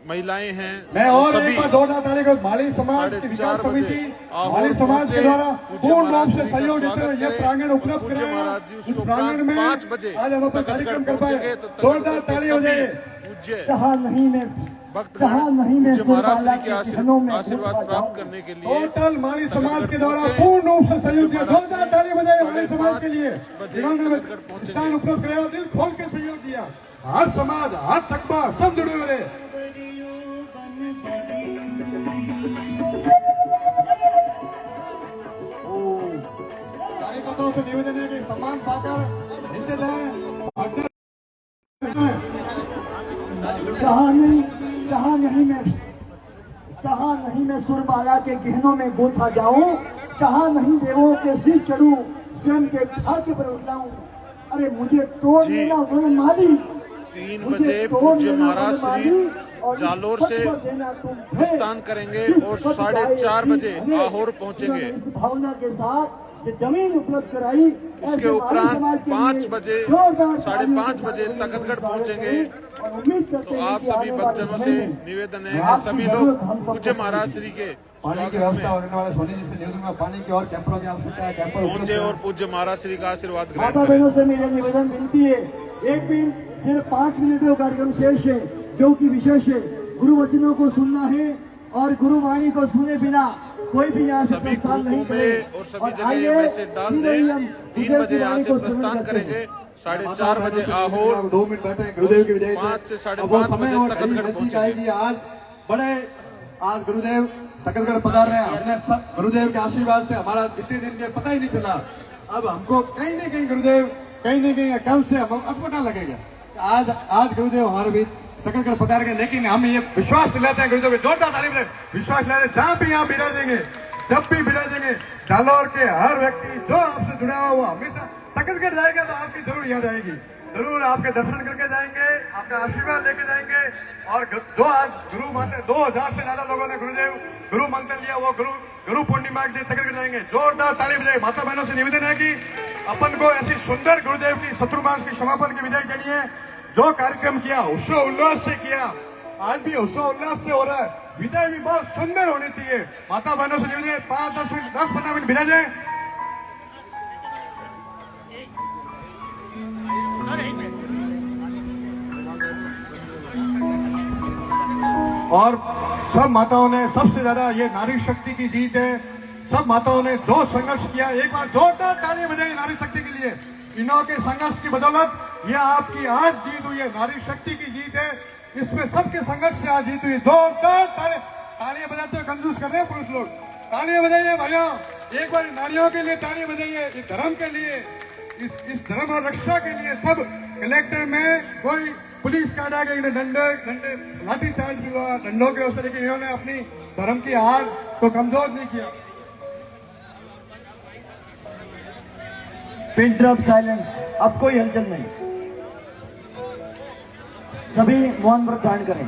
महिलाएं हैं, मैं और सभी एक बार जोरदार ताली को माली समाज की 4:30 विकास बजे समिति आहोर माली समाज के पहुंचे। द्वारा पूज्य पूर्ण रूप महाराज से जी का सहयोग देते हुए स्वागत यह करें। प्रांगण उपलब्ध पूज्य कराया। महाराज जी उसके उस प्रांगण उपरांत में 5 बजे आज हम अपना तखतगढ़ कार्यक्रम कर पाए। पहुंचेंगे। तो जोरदार तखतगढ़ के ताली हो सभी जाए। पूज्य जहाँ नहीं मैं भक्तगण जहाँ नहीं मैं पूज्य महाराज सुरबाला श्री के के घनों में आशीर्वाद घुसता प्राप्त जाऊं। करने के लिए टोटल माली समाज के द्वारा पहुंचे। पूर्ण रूप से सहयोग दिया। पूज्य महाराज जोरदार ताली बजाए माली 5:30 समाज के लिए, बजे जिन्होंने तखतगढ़ पहुंचेंगे। स्थान उपलब्ध कराया, दिल खोल के सहयोग दिया। हर समाज, हर तकबा सब जुड़े हुए रहे। कार्यकर्ताओं से निवेदन है कि सम्मान पाकर हिस्से लें। जहाँ नहीं मैं सुरबाला के गहनों में गोथा जाऊं, जहाँ नहीं देवों के सिर चढ़ूं, स्वयं के खाके पर उठलाऊं। अरे मुझे तोड़ जी। देना उन्होंने माली, 3 मुझे बजे तोड़ पूज्य देना महाराज उन्होंने श्री माली, और इस जालोर पद से पर देना तुम थे। प्रस्थान करेंगे जिस और पद का 4:30 ये बजे हमें आहोर पहुंचेंगे। उन्होंने इस भावना के साथ ये जमीन उपलब्ध कराई। उसके ऐसे उपरांत माली समाज के 5 लिए बजे, जोरदार 5:30 बजे तालियों के साथ तखतगढ़ स्वागत पहुंचेंगे। करें और उम्मीद करते तो हैं आप कि सभी आने वाले भक्तजनों समय से में निवेदन है कि आपकी सभी जरूरत लोग हम सबको पूज्य महाराज श्री के पानी की स्वागत व्यवस्था में होने वाले सोनी जी से निवेदन में पानी की और कैंपरों की आवश्यकता है। कैंपर उपलब्ध पहुंचे करें। और पूज्य महाराज श्री का आशीर्वाद ग्रहण माता करें। बहनों से मेरा निवेदन विनती है, एक मिनट, सिर्फ 5 मिनट का कार्यक्रम शेष है, जो कि विशेष है। गुरु वचनों को सुनना है और गुरुवाणी को सुने बिना कोई भी यहाँ से सभी प्रस्थान नहीं ग्रुपों करे। में और सभी जगह आइए, ये मैसेज डाल सीधे ही दें। हम 3 गुरुदेव बजे की यहाँ वाणी से को श्रवण प्रस्थान करते हैं। करेंगे, माता 4:30 बहनों बजे से आहोर, 2 मिनट बैठे गुरुदेव की विदाई 5 से अब 5:30 वो समय बजे और तखतगढ़ घड़ी नजदीक पहुंचेंगे। आएगी। आज बड़े आज गुरुदेव तखतगढ़ पधार रहे हैं। हमने सब गुरुदेव के आशीर्वाद से हमारा कितने दिन के पता ही नहीं चला। अब हमको कहीं न कहीं गुरुदेव कहीं न कहीं कल से हमको पता लगेगा। आज गुरुदेव हमारे बीच सकलगढ़ पधार गए, लेकिन हम ये विश्वास दिलाते हैं गुरुदेव को, जोरदार ताली बजाएं, विश्वास दिलाते हैं जहां भी यहाँ बिराजेंगे, जब भी बिराजेंगे, जालौर के हर व्यक्ति जो आपसे जुड़ा हुआ वो हमेशा सकलगढ़ जाएगा तो आपकी जरूर याद आएगी, जरूर आपके दर्शन करके जाएंगे, आपका आशीर्वाद लेके जाएंगे। और जो आज गुरु मंत्र 2000 से ज्यादा लोगों ने गुरुदेव गुरु मंत्र लिया, वो गुरु पूर्णिमा के लिए सकलगढ़ जाएंगे। जोरदार ताली बजाए। माता बहनों से निवेदन है कि अपन को ऐसी सुंदर गुरुदेव की शत्रुमांस की समापन की विदाई करनी है। जो कार्यक्रम किया उत्सव उल्लास से किया, आज भी उत्सव उल्लास से हो रहा है, विदाई भी बहुत सुंदर होनी चाहिए। माता बहनों से निवेदन है 5-10 मिनट 10-15 मिनट बिना जाए। और सब माताओं ने, सबसे ज्यादा ये नारी शक्ति की जीत है। सब माताओं ने जो संघर्ष किया, एक बार जोरदार ताली बजाई नारी शक्ति के लिए। इन्हों के संघर्ष की बदौलत ये आपकी आज जीत हुई है, नारी शक्ति की जीत है। इसमें सबके संघर्ष से आज जीत हुई। जोरदार तालियां बजाते हुए कंजूस कर रहे हैं पुरुष लोग। तालियां बजाइए भाइयों, एक बार नारियों के लिए तालियां बजाइए, इस धर्म के लिए, इस धर्म और रक्षा के लिए। सब कलेक्टर में कोई पुलिस कार्ड आ गई, डंडे लाठी चार्ज भी हुआ डंडों के उससे, लेकिन इन्होंने अपनी धर्म की हार को कमजोर नहीं किया। पिन ड्रॉप साइलेंस, अब कोई हलचल नहीं, सभी मौन व्रत धारण करें।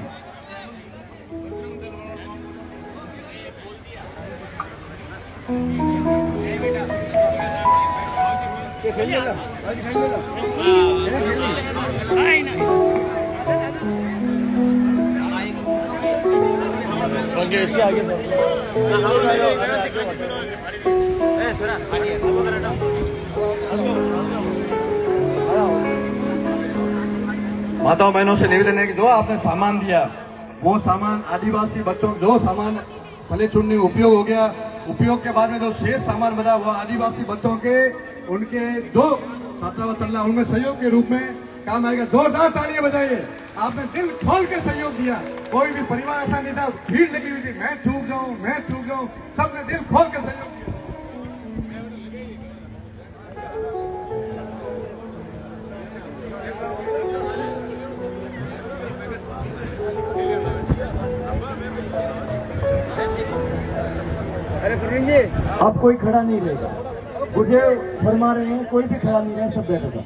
माताओं बहनों से निवेदन है कि जो आपने सामान दिया, वो सामान आदिवासी बच्चों, जो सामान फले चुनने उपयोग हो गया, उपयोग के बाद में जो शेष सामान बचा वो आदिवासी बच्चों के, उनके जो छात्रावास चल रहा उनमें सहयोग के रूप में काम आएगा। जोरदार तालियां बजाइए। आपने दिल खोल के सहयोग दिया, कोई भी परिवार ऐसा नहीं था भीड़ लगी हुई थी, मैं चूक जाऊं, सबने दिल खोल के सहयोग दिया। अब कोई खड़ा नहीं रहेगा, गुरुदेव फरमा रहे हैं, कोई भी खड़ा नहीं रहे, सब बैठे जा।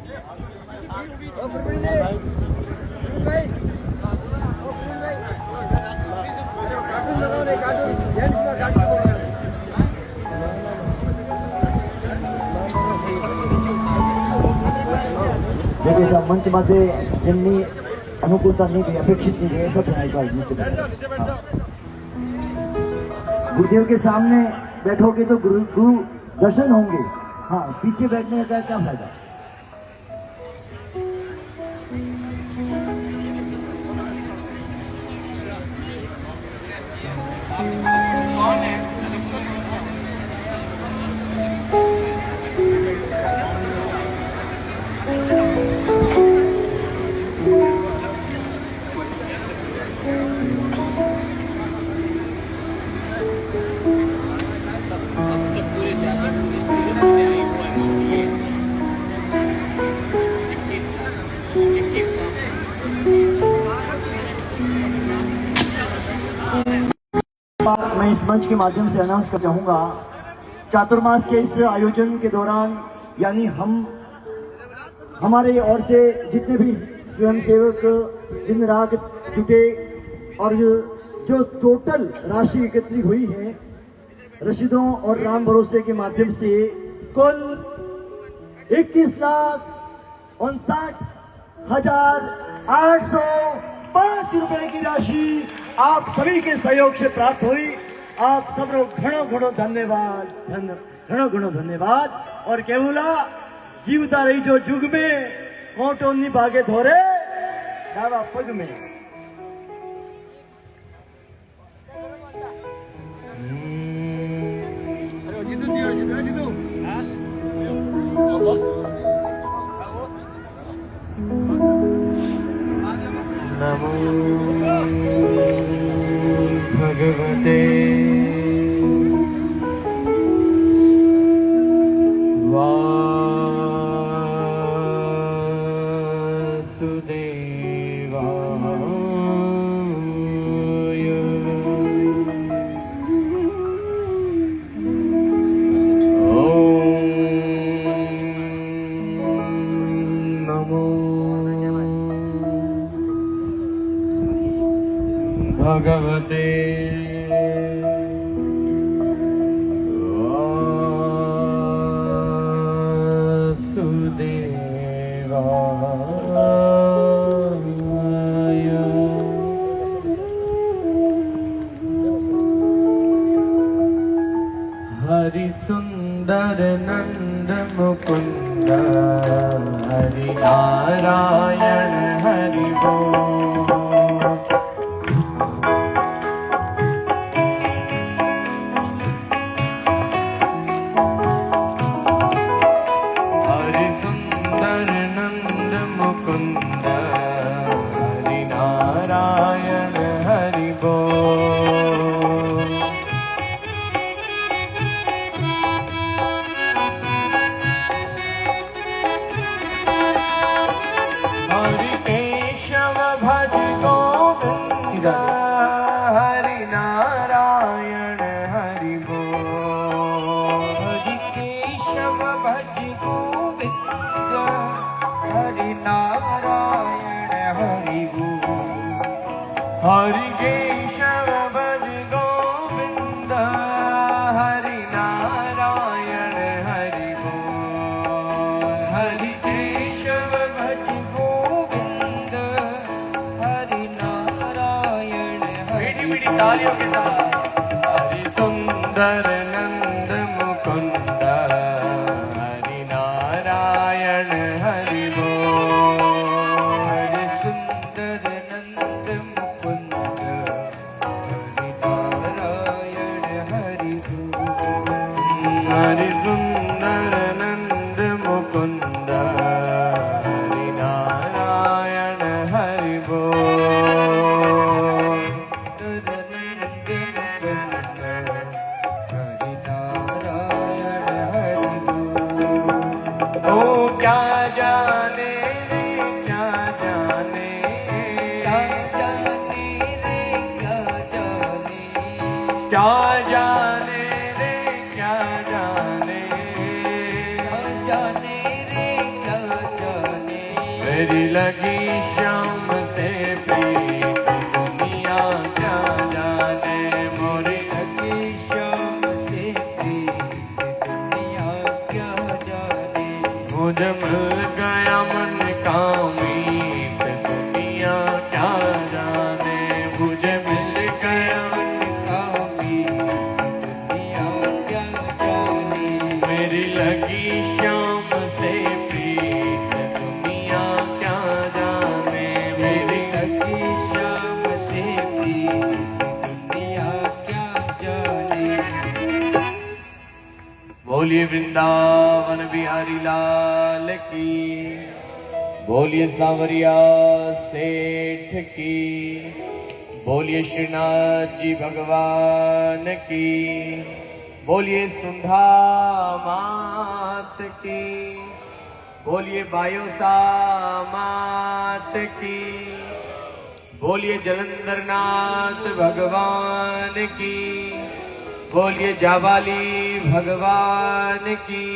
देखिए साहब, मंच माते जिनकी अनुकूलता नहीं गई, अपेक्षित नहीं गई, सब नीचे गुरुदेव के सामने बैठोगे तो गुरु दर्शन होंगे। हाँ, पीछे बैठने का क्या फायदा। मैं इस मंच के माध्यम से अनाउंस कर चाहूंगा, चातुर्मास के इस आयोजन के दौरान, यानी हमारे ओर से जितने भी स्वयंसेवक दिन रात जुटे और जो टोटल राशि एकत्रित हुई है रसीदों और राम भरोसे के माध्यम से, कुल 21,59,805 रुपए की राशि आप सभी के सहयोग से प्राप्त हुई। आप सबको घणो धन्यवाद, घणो धन्यवाद। और केवला जीवता रही जो जुग में, कोटोनी भागे धोरे दावा पग में। नमो भगवते वासुदेवाय। भगवते वासुदेवाय। हरि सुंदर नंद मुकुंद हरि नारायण हरि बोल। हरि सुंदर नंद मुकुंद हरि नारायण हरि बोल। हरि केशव भज गोविंद हरि नारायण हरि बोल। हरि केशव भज गोविंद हरि नारायण हरि बोल। हरि केशव भज गोविंद हरि नारायण हरि बोल। हरि केशव भज गोविंद हरि नारायण हरि बोल। तालियों के साथ। हरि सुंदर नंद मुकुंद हरि नारायण हरि बोल। हरि सुंदर नंद मुकुंद हरि नारायण हरि बोल। हरि सुंदर नंद मुकुंद हरि नारायण हरि बोल। ओ क्या जाने रे क्या जाने, क्या जाने रे क्या जाने, क्या जाने रे क्या जाने, क्या जाने रे क्या जाने। मेरी लगी शाम से प्रीत दुनिया क्या जाने, मोरी लगी शाम से प्रीत दुनिया क्या जाने। मुझे मिल गया मन का मीत दुनिया क्या जाने, मुझे मिल गया मन का मीत दुनिया क्या जाने। मेरी लगी शाम से प्रीत दुनिया क्या जाने, मेरी लगी शाम से प्रीत दुनिया क्या जाने। बोलिए वृंदावन बिहारी लाल की, बोलिए सांवरिया सेठ की, बोलिए श्रीनाथ जी भगवान की, बोलिए सुंधा मात की, बोलिए बायोसा मात की, बोलिए जलंधरनाथ भगवान की, बोलिए जाबाली भगवान की,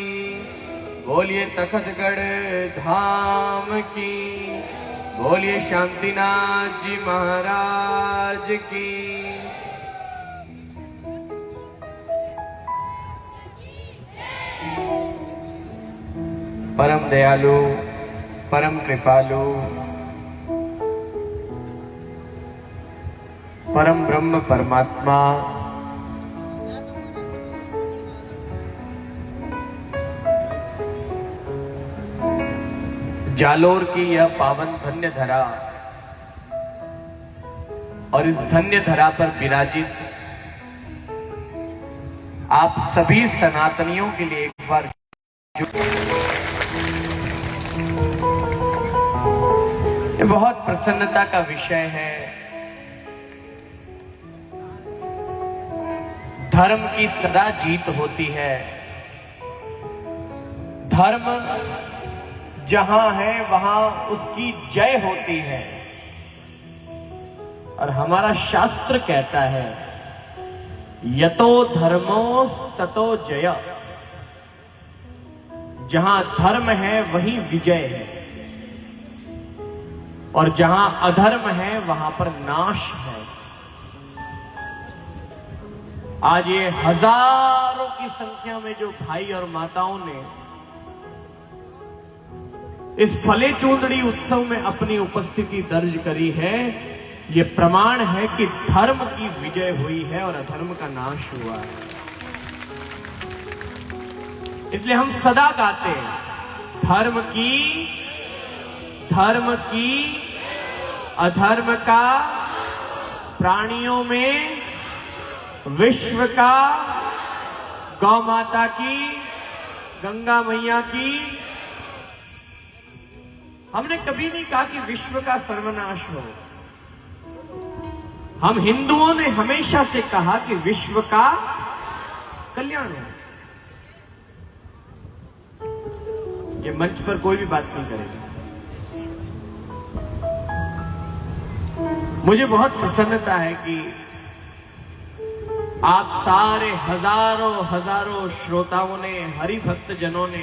बोलिए तखतगढ़ धाम की, बोलिए शांतिनाथ जी महाराज की। परम दयालु, परम कृपालु, परम ब्रह्म परमात्मा जालोर की यह पावन धन्य धरा और इस धन्य धरा पर विराजित आप सभी सनातनियों के लिए एक बार ये बहुत प्रसन्नता का विषय है। धर्म की सदा जीत होती है। धर्म जहां है वहां उसकी जय होती है। और हमारा शास्त्र कहता है यतो धर्मो ततो जय। जहां धर्म है वहीं विजय है और जहां अधर्म है वहां पर नाश है। आज ये हजारों की संख्या में जो भाई और माताओं ने इस फले चूंदड़ी उत्सव में अपनी उपस्थिति दर्ज करी है, ये प्रमाण है कि धर्म की विजय हुई है और अधर्म का नाश हुआ है। इसलिए हम सदा गाते हैं, धर्म की अधर्म का, प्राणियों में विश्व का, गौ माता की, गंगा मैया की। हमने कभी नहीं कहा कि विश्व का सर्वनाश हो। हम हिंदुओं ने हमेशा से कहा कि विश्व का कल्याण हो। ये मंच पर कोई भी बात नहीं करेगा। मुझे बहुत प्रसन्नता है कि आप सारे हजारों श्रोताओं ने, हरि भक्त जनों ने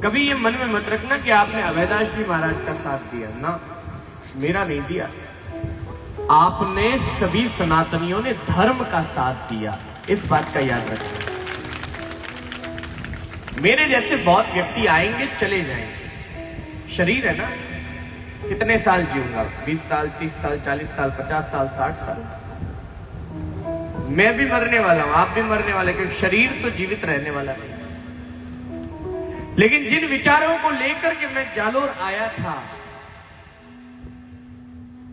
कभी ये मन में मत रखना कि आपने अभयदास जी महाराज का साथ दिया ना, मेरा नहीं दिया। आपने सभी सनातनियों ने धर्म का साथ दिया, इस बात का याद रखना। मेरे जैसे बहुत व्यक्ति आएंगे चले जाएंगे, शरीर है ना, कितने साल जीऊंगा? 20 साल, 30 साल, 40 साल, 50 साल, 60 साल। मैं भी मरने वाला हूं, आप भी मरने वाले, क्योंकि शरीर तो जीवित रहने वाला नहीं। लेकिन जिन विचारों को लेकर के मैं जालोर आया था,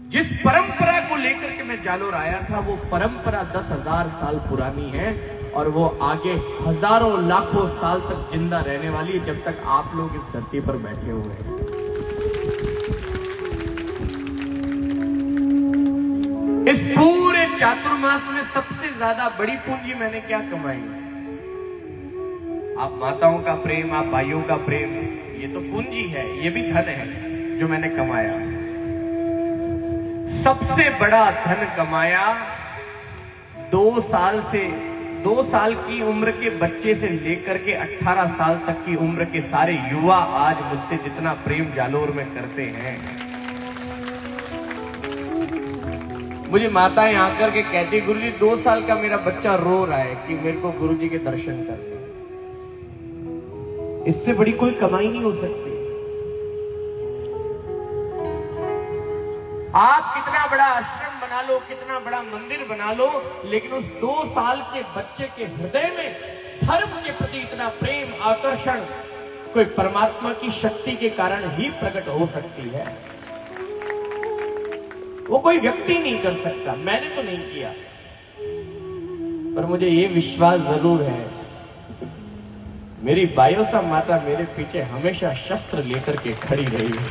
जिस परंपरा को लेकर के मैं जालोर आया था, वो परंपरा 10,000 साल पुरानी है और वो आगे हजारों लाखों साल तक जिंदा रहने वाली है, जब तक आप लोग इस धरती पर बैठे हुए हैं। इस पूरे चातुर्मास में सबसे ज्यादा बड़ी पूंजी मैंने क्या कमाई? आप माताओं का प्रेम, आप भाइयों का प्रेम, ये तो पूंजी है, ये भी धन है जो मैंने कमाया। सबसे बड़ा धन कमाया 2 साल की उम्र के बच्चे से लेकर के 18 साल तक की उम्र के सारे युवा आज मुझसे जितना प्रेम जालोर में करते हैं। मुझे माताएं आकर के कहती, गुरुजी 2 साल का मेरा बच्चा रो रहा है कि मेरे को गुरुजी के दर्शन करने। इससे बड़ी कोई कमाई नहीं हो सकती। आप कितना बड़ा आश्रम बना लो, कितना बड़ा मंदिर बना लो, लेकिन उस 2 साल के बच्चे के हृदय में धर्म के प्रति इतना प्रेम, आकर्षण कोई परमात्मा की शक्ति के कारण ही प्रकट हो सकती है। वो कोई व्यक्ति नहीं कर सकता, मैंने तो नहीं किया, पर मुझे ये विश्वास जरूर है, मेरी बायोसा माता मेरे पीछे हमेशा शस्त्र लेकर के खड़ी रही है।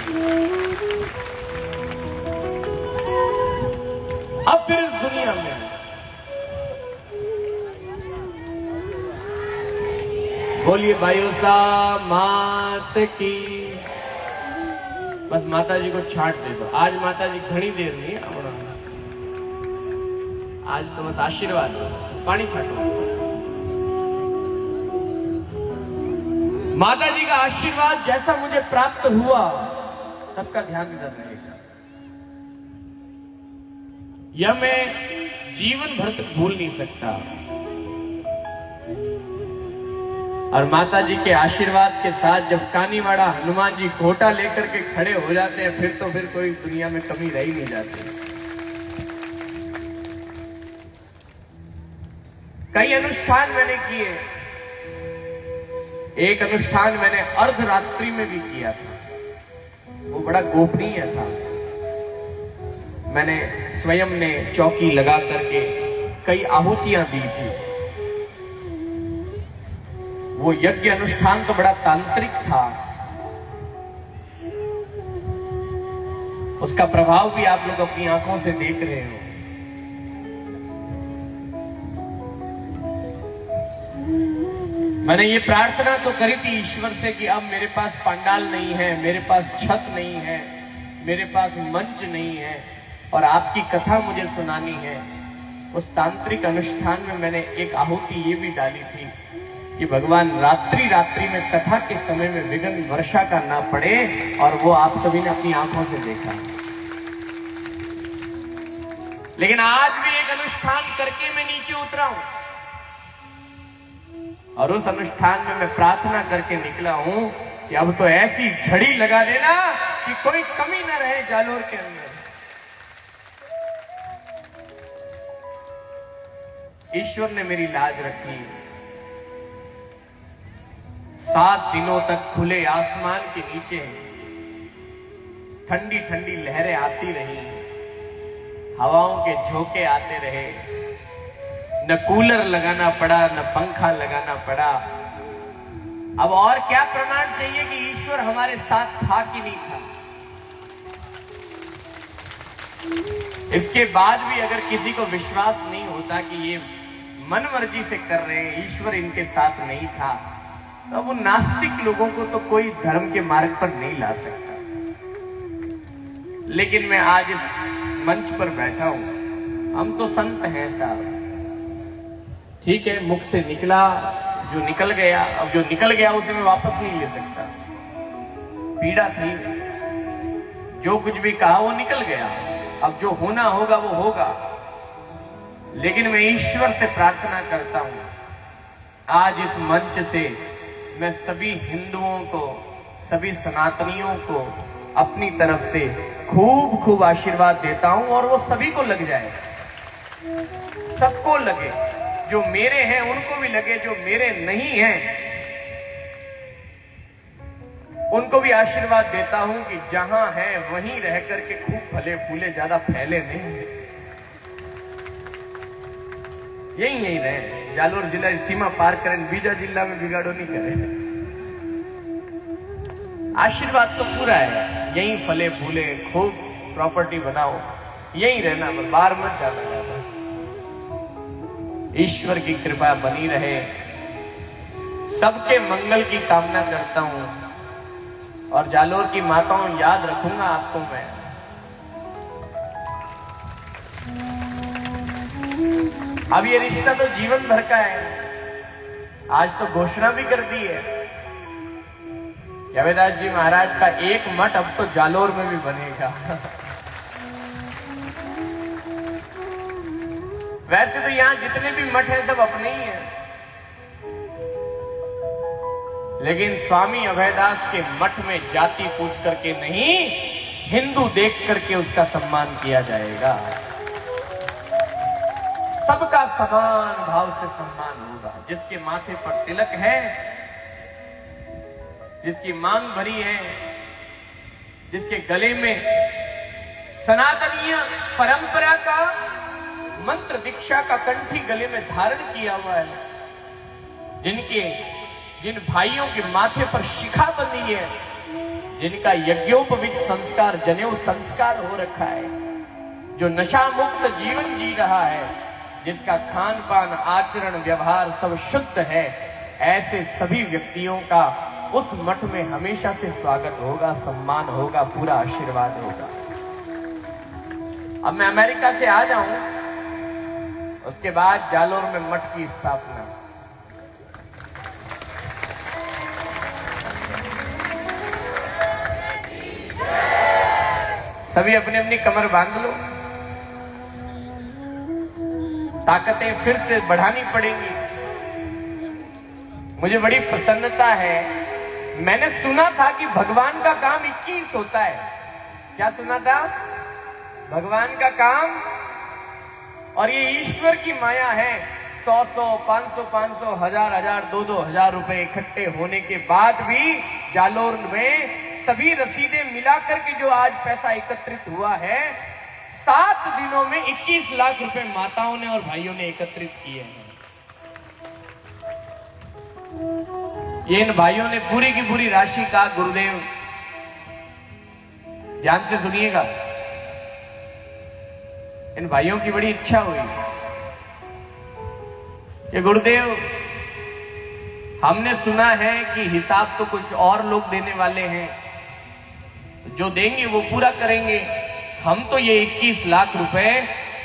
अब फिर इस दुनिया में बोलिए बायोसा मात की। बस माता जी को छांट दे दो। आज माता जी घनी देर नहीं है, आज तो बस आशीर्वाद दो, पानी छाटो। माता जी का आशीर्वाद जैसा मुझे प्राप्त हुआ, सबका ध्यान इधर रहेगा। यह मैं जीवन भर तक भूल नहीं सकता। और माता जी के आशीर्वाद के साथ जब कानीवाड़ा हनुमान जी घोटा लेकर के खड़े हो जाते हैं, फिर कोई दुनिया में कमी रह ही नहीं जाती। कई अनुष्ठान मैंने किए, एक अनुष्ठान मैंने अर्धरात्रि में भी किया था, वो बड़ा गोपनीय था। मैंने स्वयं ने चौकी लगा करके कई आहुतियां दी थी। वो यज्ञ अनुष्ठान तो बड़ा तांत्रिक था, उसका प्रभाव भी आप लोग अपनी आंखों से देख रहे हो। मैंने ये प्रार्थना तो करी थी ईश्वर से कि अब मेरे पास पंडाल नहीं है, मेरे पास छत नहीं है, मेरे पास मंच नहीं है और आपकी कथा मुझे सुनानी है। उस तांत्रिक अनुष्ठान में मैंने एक आहुति ये भी डाली थी कि भगवान रात्रि में कथा के समय में विघ्न वर्षा का ना पड़े, और वो आप सभी ने अपनी आंखों से देखा। लेकिन आज भी एक अनुष्ठान करके मैं नीचे उतरा हूं, और उस अनुष्ठान में मैं प्रार्थना करके निकला हूं कि अब तो ऐसी झड़ी लगा देना कि कोई कमी न रहे जालोर के अंदर। ईश्वर ने मेरी लाज रखी। 7 दिनों तक खुले आसमान के नीचे ठंडी ठंडी लहरें आती रही, हवाओं के झोंके आते रहे, न कूलर लगाना पड़ा, न पंखा लगाना पड़ा। अब और क्या प्रमाण चाहिए कि ईश्वर हमारे साथ था कि नहीं था। इसके बाद भी अगर किसी को विश्वास नहीं होता कि ये मन मर्जी से कर रहे हैं, ईश्वर इनके साथ नहीं था, तो वो नास्तिक लोगों को तो कोई धर्म के मार्ग पर नहीं ला सकता। लेकिन मैं आज इस मंच पर बैठा हूं, हम तो संत हैं साहब, ठीक है, मुख से निकला जो निकल गया, अब जो निकल गया उसे मैं वापस नहीं ले सकता। पीड़ा थी, जो कुछ भी कहा वो निकल गया, अब जो होना होगा वो होगा। लेकिन मैं ईश्वर से प्रार्थना करता हूं, आज इस मंच से मैं सभी हिंदुओं को, सभी सनातनियों को अपनी तरफ से खूब खूब आशीर्वाद देता हूं, और वो सभी को लग जाए, सबको लगे, जो मेरे हैं उनको भी लगे, जो मेरे नहीं हैं उनको भी आशीर्वाद देता हूं कि जहां है वहीं रह करके खूब फले फूले, ज्यादा फैले नहीं, यही रहे। जालोर जिला सीमा पार करें, बीजा जिला में बिगाड़ो नहीं करे। आशीर्वाद तो पूरा है, यहीं फले फूले, खूब प्रॉपर्टी बनाओ, यहीं रहना, बाहर मत जाना। ईश्वर की कृपा बनी रहे, सबके मंगल की कामना करता हूं, और जालोर की माताओं याद रखूंगा आपको मैं। अब ये रिश्ता तो जीवन भर का है, आज तो घोषणा भी कर दी है रविदास जी महाराज का एक मठ अब तो जालोर में भी बनेगा। वैसे तो यहां जितने भी मठ हैं सब अपने ही हैं, लेकिन स्वामी अभयदास के मठ में जाति पूछ करके नहीं, हिंदू देख करके उसका सम्मान किया जाएगा। सबका समान भाव से सम्मान होगा। जिसके माथे पर तिलक है, जिसकी मांग भरी है, जिसके गले में सनातनीय परंपरा का मंत्र दीक्षा का कंठी गले में धारण किया हुआ है, जिन भाइयों के माथे पर शिखा बंधी है, जिनका यज्ञोपवीत संस्कार, जनेऊ संस्कार हो रखा है, जो नशा मुक्त जीवन जी रहा है, जिसका खान पान आचरण व्यवहार सब शुद्ध है, ऐसे सभी व्यक्तियों का उस मठ में हमेशा से स्वागत होगा, सम्मान होगा, पूरा आशीर्वाद होगा। अब मैं अमेरिका से आ जाऊं, उसके बाद जालोर में मठ की स्थापना। सभी अपनी अपनी कमर बांध लो, ताकतें फिर से बढ़ानी पड़ेंगी। मुझे बड़ी प्रसन्नता है, मैंने सुना था कि भगवान का काम 21 होता है। क्या सुना था? भगवान का काम, और ये ईश्वर की माया है। 100 500 500 1000 2-2 रुपए इकट्ठे होने के बाद भी जालोर में सभी रसीदें मिलाकर के जो आज पैसा एकत्रित हुआ है, 7 दिनों में 21 लाख रुपए माताओं ने और भाइयों ने एकत्रित किए हैं। ये इन भाइयों ने पूरी की पूरी राशि का, गुरुदेव ध्यान से सुनिएगा, इन भाइयों की बड़ी इच्छा हुई कि गुरुदेव, हमने सुना है कि हिसाब तो कुछ और लोग देने वाले हैं, जो देंगे वो पूरा करेंगे। हम तो ये 21 लाख रुपए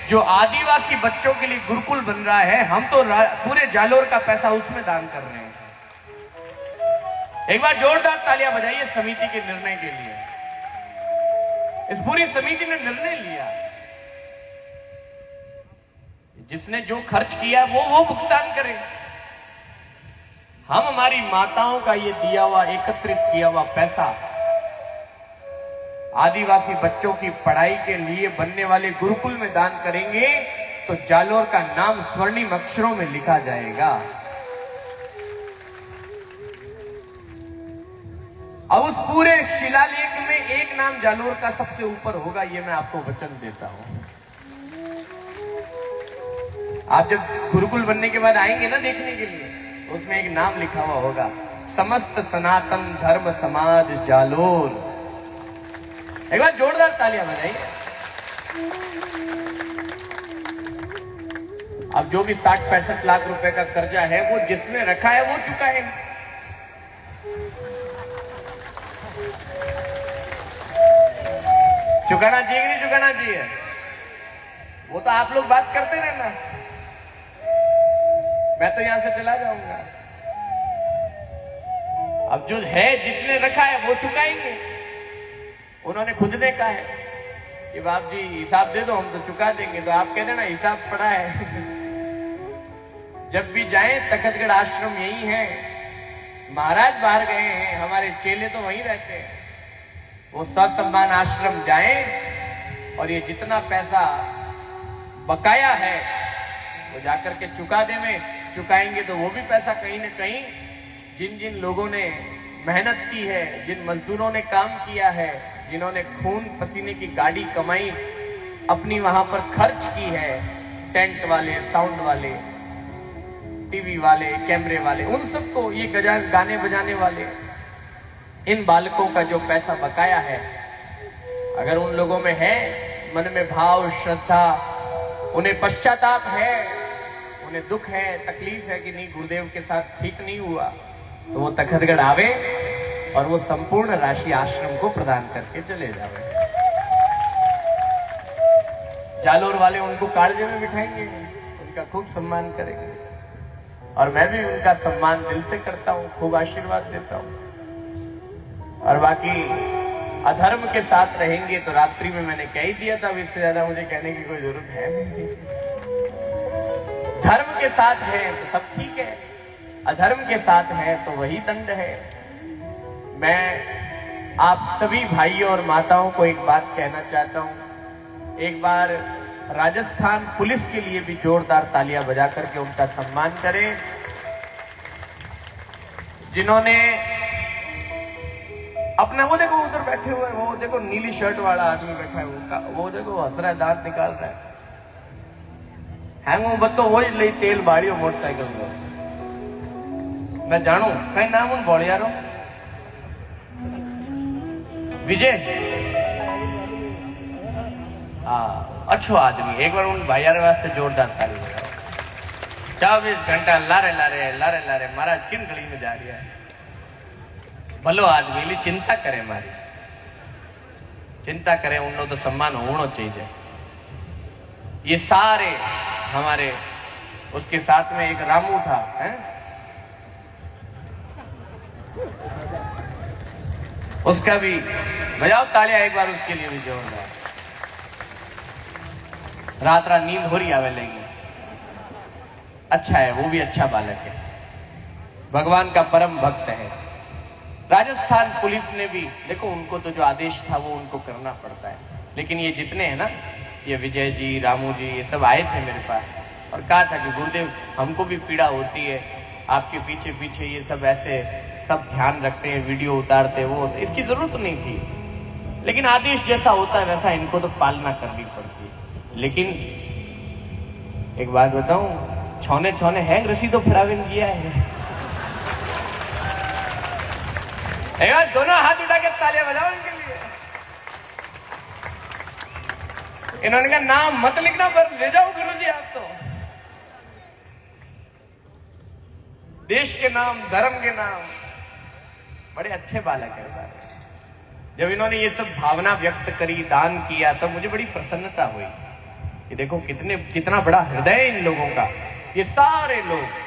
जो आदिवासी बच्चों के लिए गुरुकुल बन रहा है, हम तो पूरे जालोर का पैसा उसमें दान कर रहे हैं। एक बार जोरदार तालियां बजाइए समिति के निर्णय के लिए। इस पूरी समिति ने निर्णय लिया जिसने जो खर्च किया वो भुगतान करे। हम हमारी माताओं का ये दिया हुआ एकत्रित किया हुआ पैसा आदिवासी बच्चों की पढ़ाई के लिए बनने वाले गुरुकुल में दान करेंगे तो जालोर का नाम स्वर्णिम अक्षरों में लिखा जाएगा। अब उस पूरे शिलालेख में एक नाम जालोर का सबसे ऊपर होगा, ये मैं आपको वचन देता हूं। आप जब गुरुकुल बनने के बाद आएंगे ना देखने के लिए, तो उसमें एक नाम लिखा हुआ होगा, समस्त सनातन धर्म समाज जालोर। एक बार जोरदार तालियां बजाइए। अब जो भी 60-65 लाख रुपए का कर्जा है वो जिसने रखा है वो चुकाए। चुकाना चाहिए कि नहीं चुकाना चाहिए? वो तो आप लोग बात करते रहना, मैं तो यहां से चला जाऊंगा। अब जो है जिसने रखा है वो चुकाएंगे। उन्होंने खुद ने कहा है कि बाप जी हिसाब दे दो, हम तो चुका देंगे। तो आप कह देना हिसाब पड़ा है। जब भी जाएं तखतगढ़ आश्रम यही है, महाराज बाहर गए हैं, हमारे चेले तो वहीं रहते हैं। वो ससम्मान आश्रम जाएं और ये जितना पैसा बकाया है वो जाकर के चुका दे में चुकाएंगे। तो वो भी पैसा कहीं ना कहीं जिन जिन लोगों ने मेहनत की है, जिन मजदूरों ने काम किया है, जिन्होंने खून पसीने की गाड़ी कमाई अपनी वहां पर खर्च की है, टेंट वाले, साउंड वाले, टीवी वाले, कैमरे वाले, उन सबको, ये गाने बजाने वाले, इन बालकों का जो पैसा बकाया है, अगर उन लोगों में है मन में भाव, श्रद्धा, उन्हें पश्चाताप है, उन्हें दुख है, तकलीफ है कि नहीं गुरुदेव के साथ ठीक नहीं हुआ, तो वो तखतगढ़ आवे और वो संपूर्ण राशि आश्रम को प्रदान करके चले जावे। जालोर वाले उनको कालजे में बिठाएंगे, उनका खूब सम्मान करेंगे और मैं भी उनका सम्मान दिल से करता हूं, खूब आशीर्वाद देता हूं। और बाकी अधर्म के साथ रहेंगे तो रात्रि में मैंने कह ही दिया था, अब इससे ज्यादा मुझे कहने की कोई जरूरत है नहीं। धर्म के साथ है तो सब ठीक है, अधर्म के साथ है तो वही दंड है। मैं आप सभी भाइयों और माताओं को एक बात कहना चाहता हूं, एक बार राजस्थान पुलिस के लिए भी जोरदार तालियां बजा करके उनका सम्मान करें, जिन्होंने अपना, वो देखो उधर बैठे हुए, वो देखो नीली शर्ट वाला आदमी बैठा है, वो देखो हंस रहा है, दांत निकाल रहा है। हैंगो बतो वो ले तेल बाड़ियो मोटरसाइकिल को, मैं जानू कहीं नाम उन बोलियारो विजय, अच्छो आदमी, एक बार उन भाइयारे वास्ते जोरदार ताली बजाओ। 24 घंटा लारे लारे लारे लारे महाराज किन गली में जा रही है, भलो आदमी ली चिंता करे, मारी चिंता करे, उन तो सम्मान होना चाहिए। ये सारे हमारे, उसके साथ में एक रामू था, है? उसका भी बजाओ तालियां एक बार उसके लिए भी जोरदार। रात रात नींद हो रही आवे लेगी, अच्छा है, वो भी अच्छा बालक है, भगवान का परम भक्त है। राजस्थान पुलिस ने भी देखो, उनको तो जो आदेश था वो उनको करना पड़ता है, लेकिन ये जितने हैं ना, ये विजय जी, रामू जी, ये सब आए थे मेरे पास और कहा था कि गुरुदेव हमको भी पीड़ा होती है, आपके पीछे पीछे ये सब ऐसे सब ध्यान रखते हैं, वीडियो उतारते, वो इसकी जरूरत नहीं थी, लेकिन आदेश जैसा होता है वैसा इनको तो पालना करनी पड़ती है। लेकिन एक बात बताऊं, छौने छौने हैंग रसीदो फड़ाविन किया है। दोनों हाथ उठा के तालियां बजाओ इनके लिए। इन्होंने कहा नाम मत लिखना पर ले जाओ गुरुजी आप तो, देश के नाम, धर्म के नाम, बड़े अच्छे बालक है। जब इन्होंने ये सब भावना व्यक्त करी, दान किया, तब मुझे बड़ी प्रसन्नता हुई कि देखो कितना बड़ा हृदय है इन लोगों का, ये सारे लोग।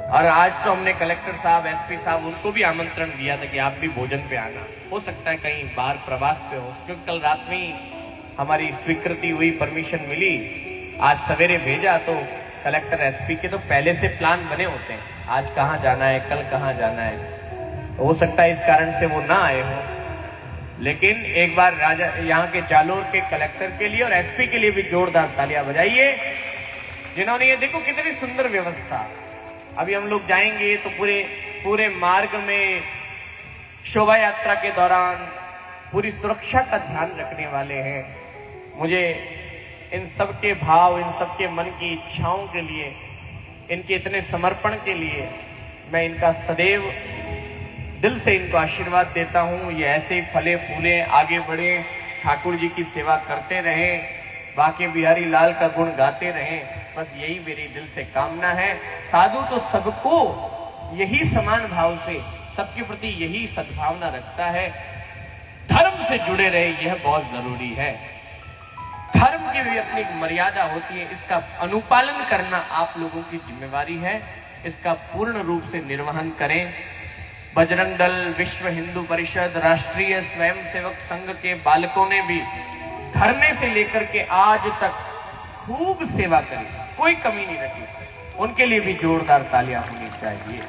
और आज तो हमने कलेक्टर साहब, एसपी साहब, उनको भी आमंत्रण दिया था कि आप भी भोजन पे आना, हो सकता है कहीं बाहर प्रवास पे हो, क्योंकि कल रात में ही हमारी स्वीकृति हुई, परमिशन मिली, आज सवेरे भेजा तो कलेक्टर एसपी के तो पहले से प्लान बने होते हैं, आज कहाँ जाना है, कल कहाँ जाना है। हो सकता है इस कारण से वो ना आए हो, लेकिन एक बार राजा यहाँ के जालोर के कलेक्टर के लिए और एसपी के लिए भी जोरदार तालियां बजाइए, जिन्होंने ये देखो कितनी सुंदर व्यवस्था। अभी हम लोग जाएंगे तो पूरे मार्ग में शोभा यात्रा के दौरान पूरी सुरक्षा का ध्यान रखने वाले हैं। मुझे इन सबके भाव, इन सबके मन की इच्छाओं के लिए, इनके इतने समर्पण के लिए मैं इनका सदैव दिल से इनको आशीर्वाद देता हूं। ये ऐसे ही फले फूले, आगे बढ़े, ठाकुर जी की सेवा करते रहें, बाके बिहारी लाल का गुण गाते रहें, बस यही मेरी दिल से कामना है। साधु तो सबको यही समान भाव से, सबके प्रति यही सद्भावना रखता है। धर्म से जुड़े रहे, यह बहुत जरूरी है। धर्म की भी अपनी मर्यादा होती है, इसका अनुपालन करना आप लोगों की जिम्मेवारी है, इसका पूर्ण रूप से निर्वहन करें। बजरंग दल, विश्व हिंदू परिषद, राष्ट्रीय स्वयंसेवक संघ के बालकों ने भी धरने से लेकर के आज तक खूब सेवा करी, कोई कमी नहीं रखी, उनके लिए भी जोरदार तालियां होनी चाहिए।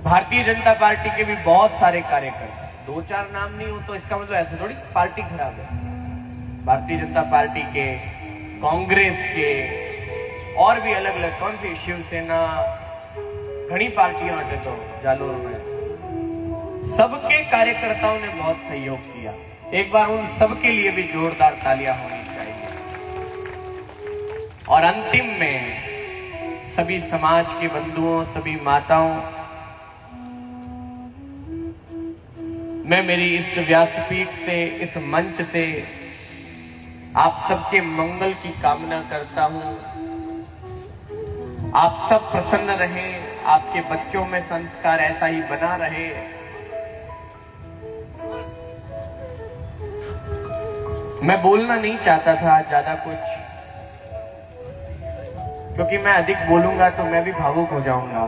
भारतीय जनता पार्टी के भी बहुत सारे कार्यकर्ता, दो चार नाम नहीं हो तो इसका मतलब ऐसे थोड़ी पार्टी खराब है। भारतीय जनता पार्टी के, कांग्रेस के, और भी अलग अलग, कौन सी, शिवसेना, घनी पार्टियां हटे तो जालोर में, सबके कार्यकर्ताओं ने बहुत सहयोग किया। एक बार उन सबके लिए भी जोरदार तालियां होनी चाहिए। और अंतिम में सभी समाज के बंधुओं, सभी माताओं, मैं मेरी इस व्यासपीठ से, इस मंच से आप सबके मंगल की कामना करता हूं। आप सब प्रसन्न रहें, आपके बच्चों में संस्कार ऐसा ही बना रहे। मैं बोलना नहीं चाहता था ज्यादा कुछ, क्योंकि मैं अधिक बोलूंगा तो मैं भी भावुक हो जाऊंगा,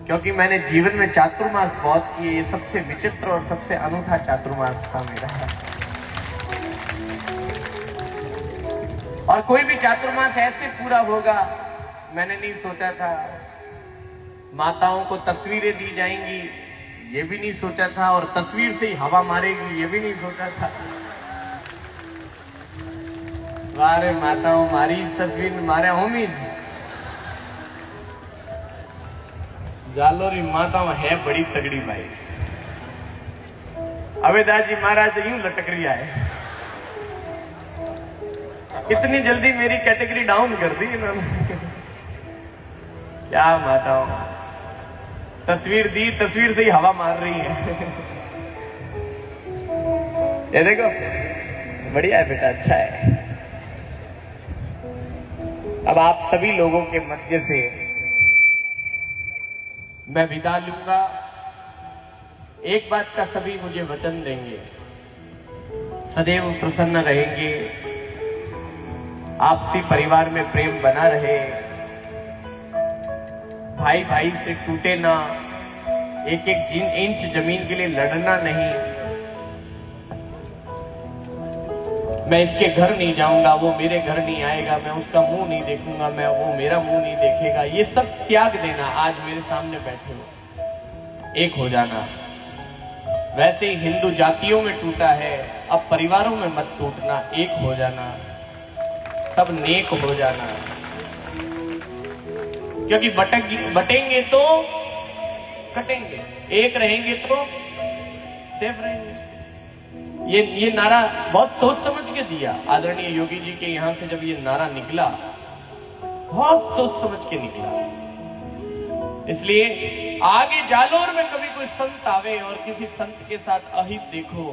क्योंकि मैंने जीवन में चातुर्मास बहुत किए। ये सबसे विचित्र और सबसे अनूठा चातुर्मास था मेरा। और कोई भी चातुर्मास ऐसे पूरा होगा मैंने नहीं सोचा था। माताओं को तस्वीरें दी जाएंगी, ये भी नहीं सोचा था, और तस्वीर से ही हवा मारेगी, ये भी नहीं सोचा था। वारे माताओं, मारी इस तस्वीर में मारे उम्मीद। जालोरी माताओं है बड़ी तगड़ी भाई। अवेदास जी महाराज यूं लटक रही है, इतनी जल्दी मेरी कैटेगरी डाउन कर दी इन्होंने। क्या माताओं, तस्वीर दी, तस्वीर से ही हवा मार रही है। ये देखो, बढ़िया है बेटा, अच्छा है। अब आप सभी लोगों के मध्य से मैं विदा लूंगा। एक बात का सभी मुझे वचन देंगे, सदैव प्रसन्न रहेंगे, आपसी परिवार में प्रेम बना रहे, भाई भाई से टूटे ना, एक एक इंच जमीन के लिए लड़ना नहीं। मैं इसके घर नहीं जाऊंगा, वो मेरे घर नहीं आएगा, मैं उसका मुंह नहीं देखूंगा, वो मेरा मुंह नहीं देखेगा, ये सब त्याग देना। आज मेरे सामने बैठे हो, एक हो जाना। वैसे ही हिंदू जातियों में टूटा है, अब परिवारों में मत टूटना, एक हो जाना, सब नेक हो जाना। क्योंकि बटेंगे तो कटेंगे, एक रहेंगे तो सेफ रहेंगे। ये नारा बहुत सोच समझ के दिया आदरणीय योगी जी के यहां से। जब ये नारा निकला, बहुत सोच समझ के निकला। इसलिए आगे जालोर में कभी कोई संत आवे और किसी संत के साथ अहित देखो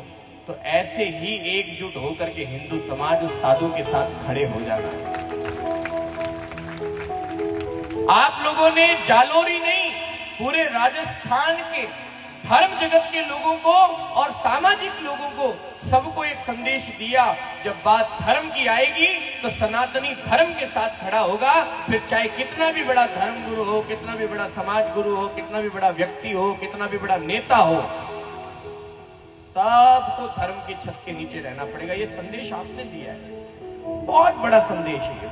तो ऐसे ही एकजुट होकर के हिंदू समाज उस साधु के साथ खड़े हो जाना। आप लोगों ने जालोरी नहीं, पूरे राजस्थान के धर्म जगत के लोगों को और सामाजिक लोगों को, सबको एक संदेश दिया। जब बात धर्म की आएगी तो सनातनी धर्म के साथ खड़ा होगा। फिर चाहे कितना भी बड़ा धर्म गुरु हो, कितना भी बड़ा समाज गुरु हो, कितना भी बड़ा व्यक्ति हो, कितना भी बड़ा नेता हो, सबको धर्म की छत के नीचे रहना पड़ेगा। ये संदेश आपने दिया है, बहुत बड़ा संदेश है ये,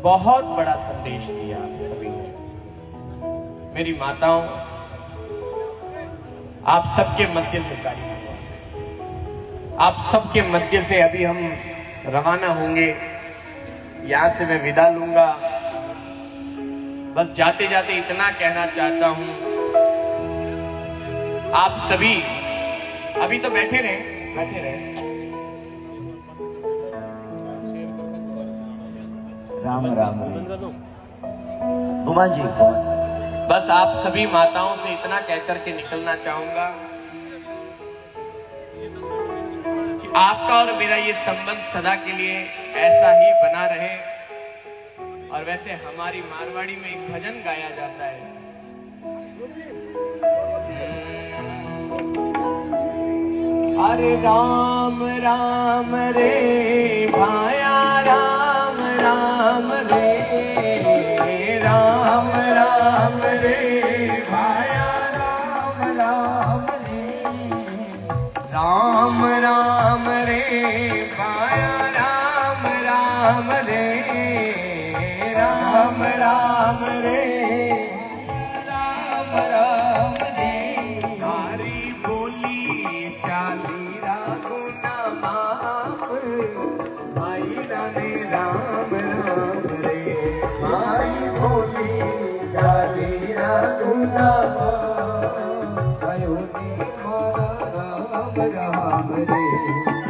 बहुत बड़ा संदेश दिया आप सभी ने। मेरी माताओं, आप सबके मध्य से कार्य, आप सबके मध्य से अभी हम रवाना होंगे। यहां से मैं विदा लूंगा। बस जाते जाते इतना कहना चाहता हूं, आप सभी अभी तो बैठे रहे। राम राम गुमान जी कौन? बस आप सभी माताओं से इतना कहकर के निकलना चाहूंगा कि आपका और मेरा ये संबंध सदा के लिए ऐसा ही बना रहे। और वैसे हमारी मारवाड़ी में एक भजन गाया जाता है, अरे राम राम रे भाया राम राम रे, राम राम रे भाया राम राम रे, राम राम रे भाया राम राम रे, राम राम रे, राम राम रे, हरी बोली चाली रागुना माप, भाई राने राम राम रे, भाई बोली चाली रागुना माप, भयो नी राम राम रे।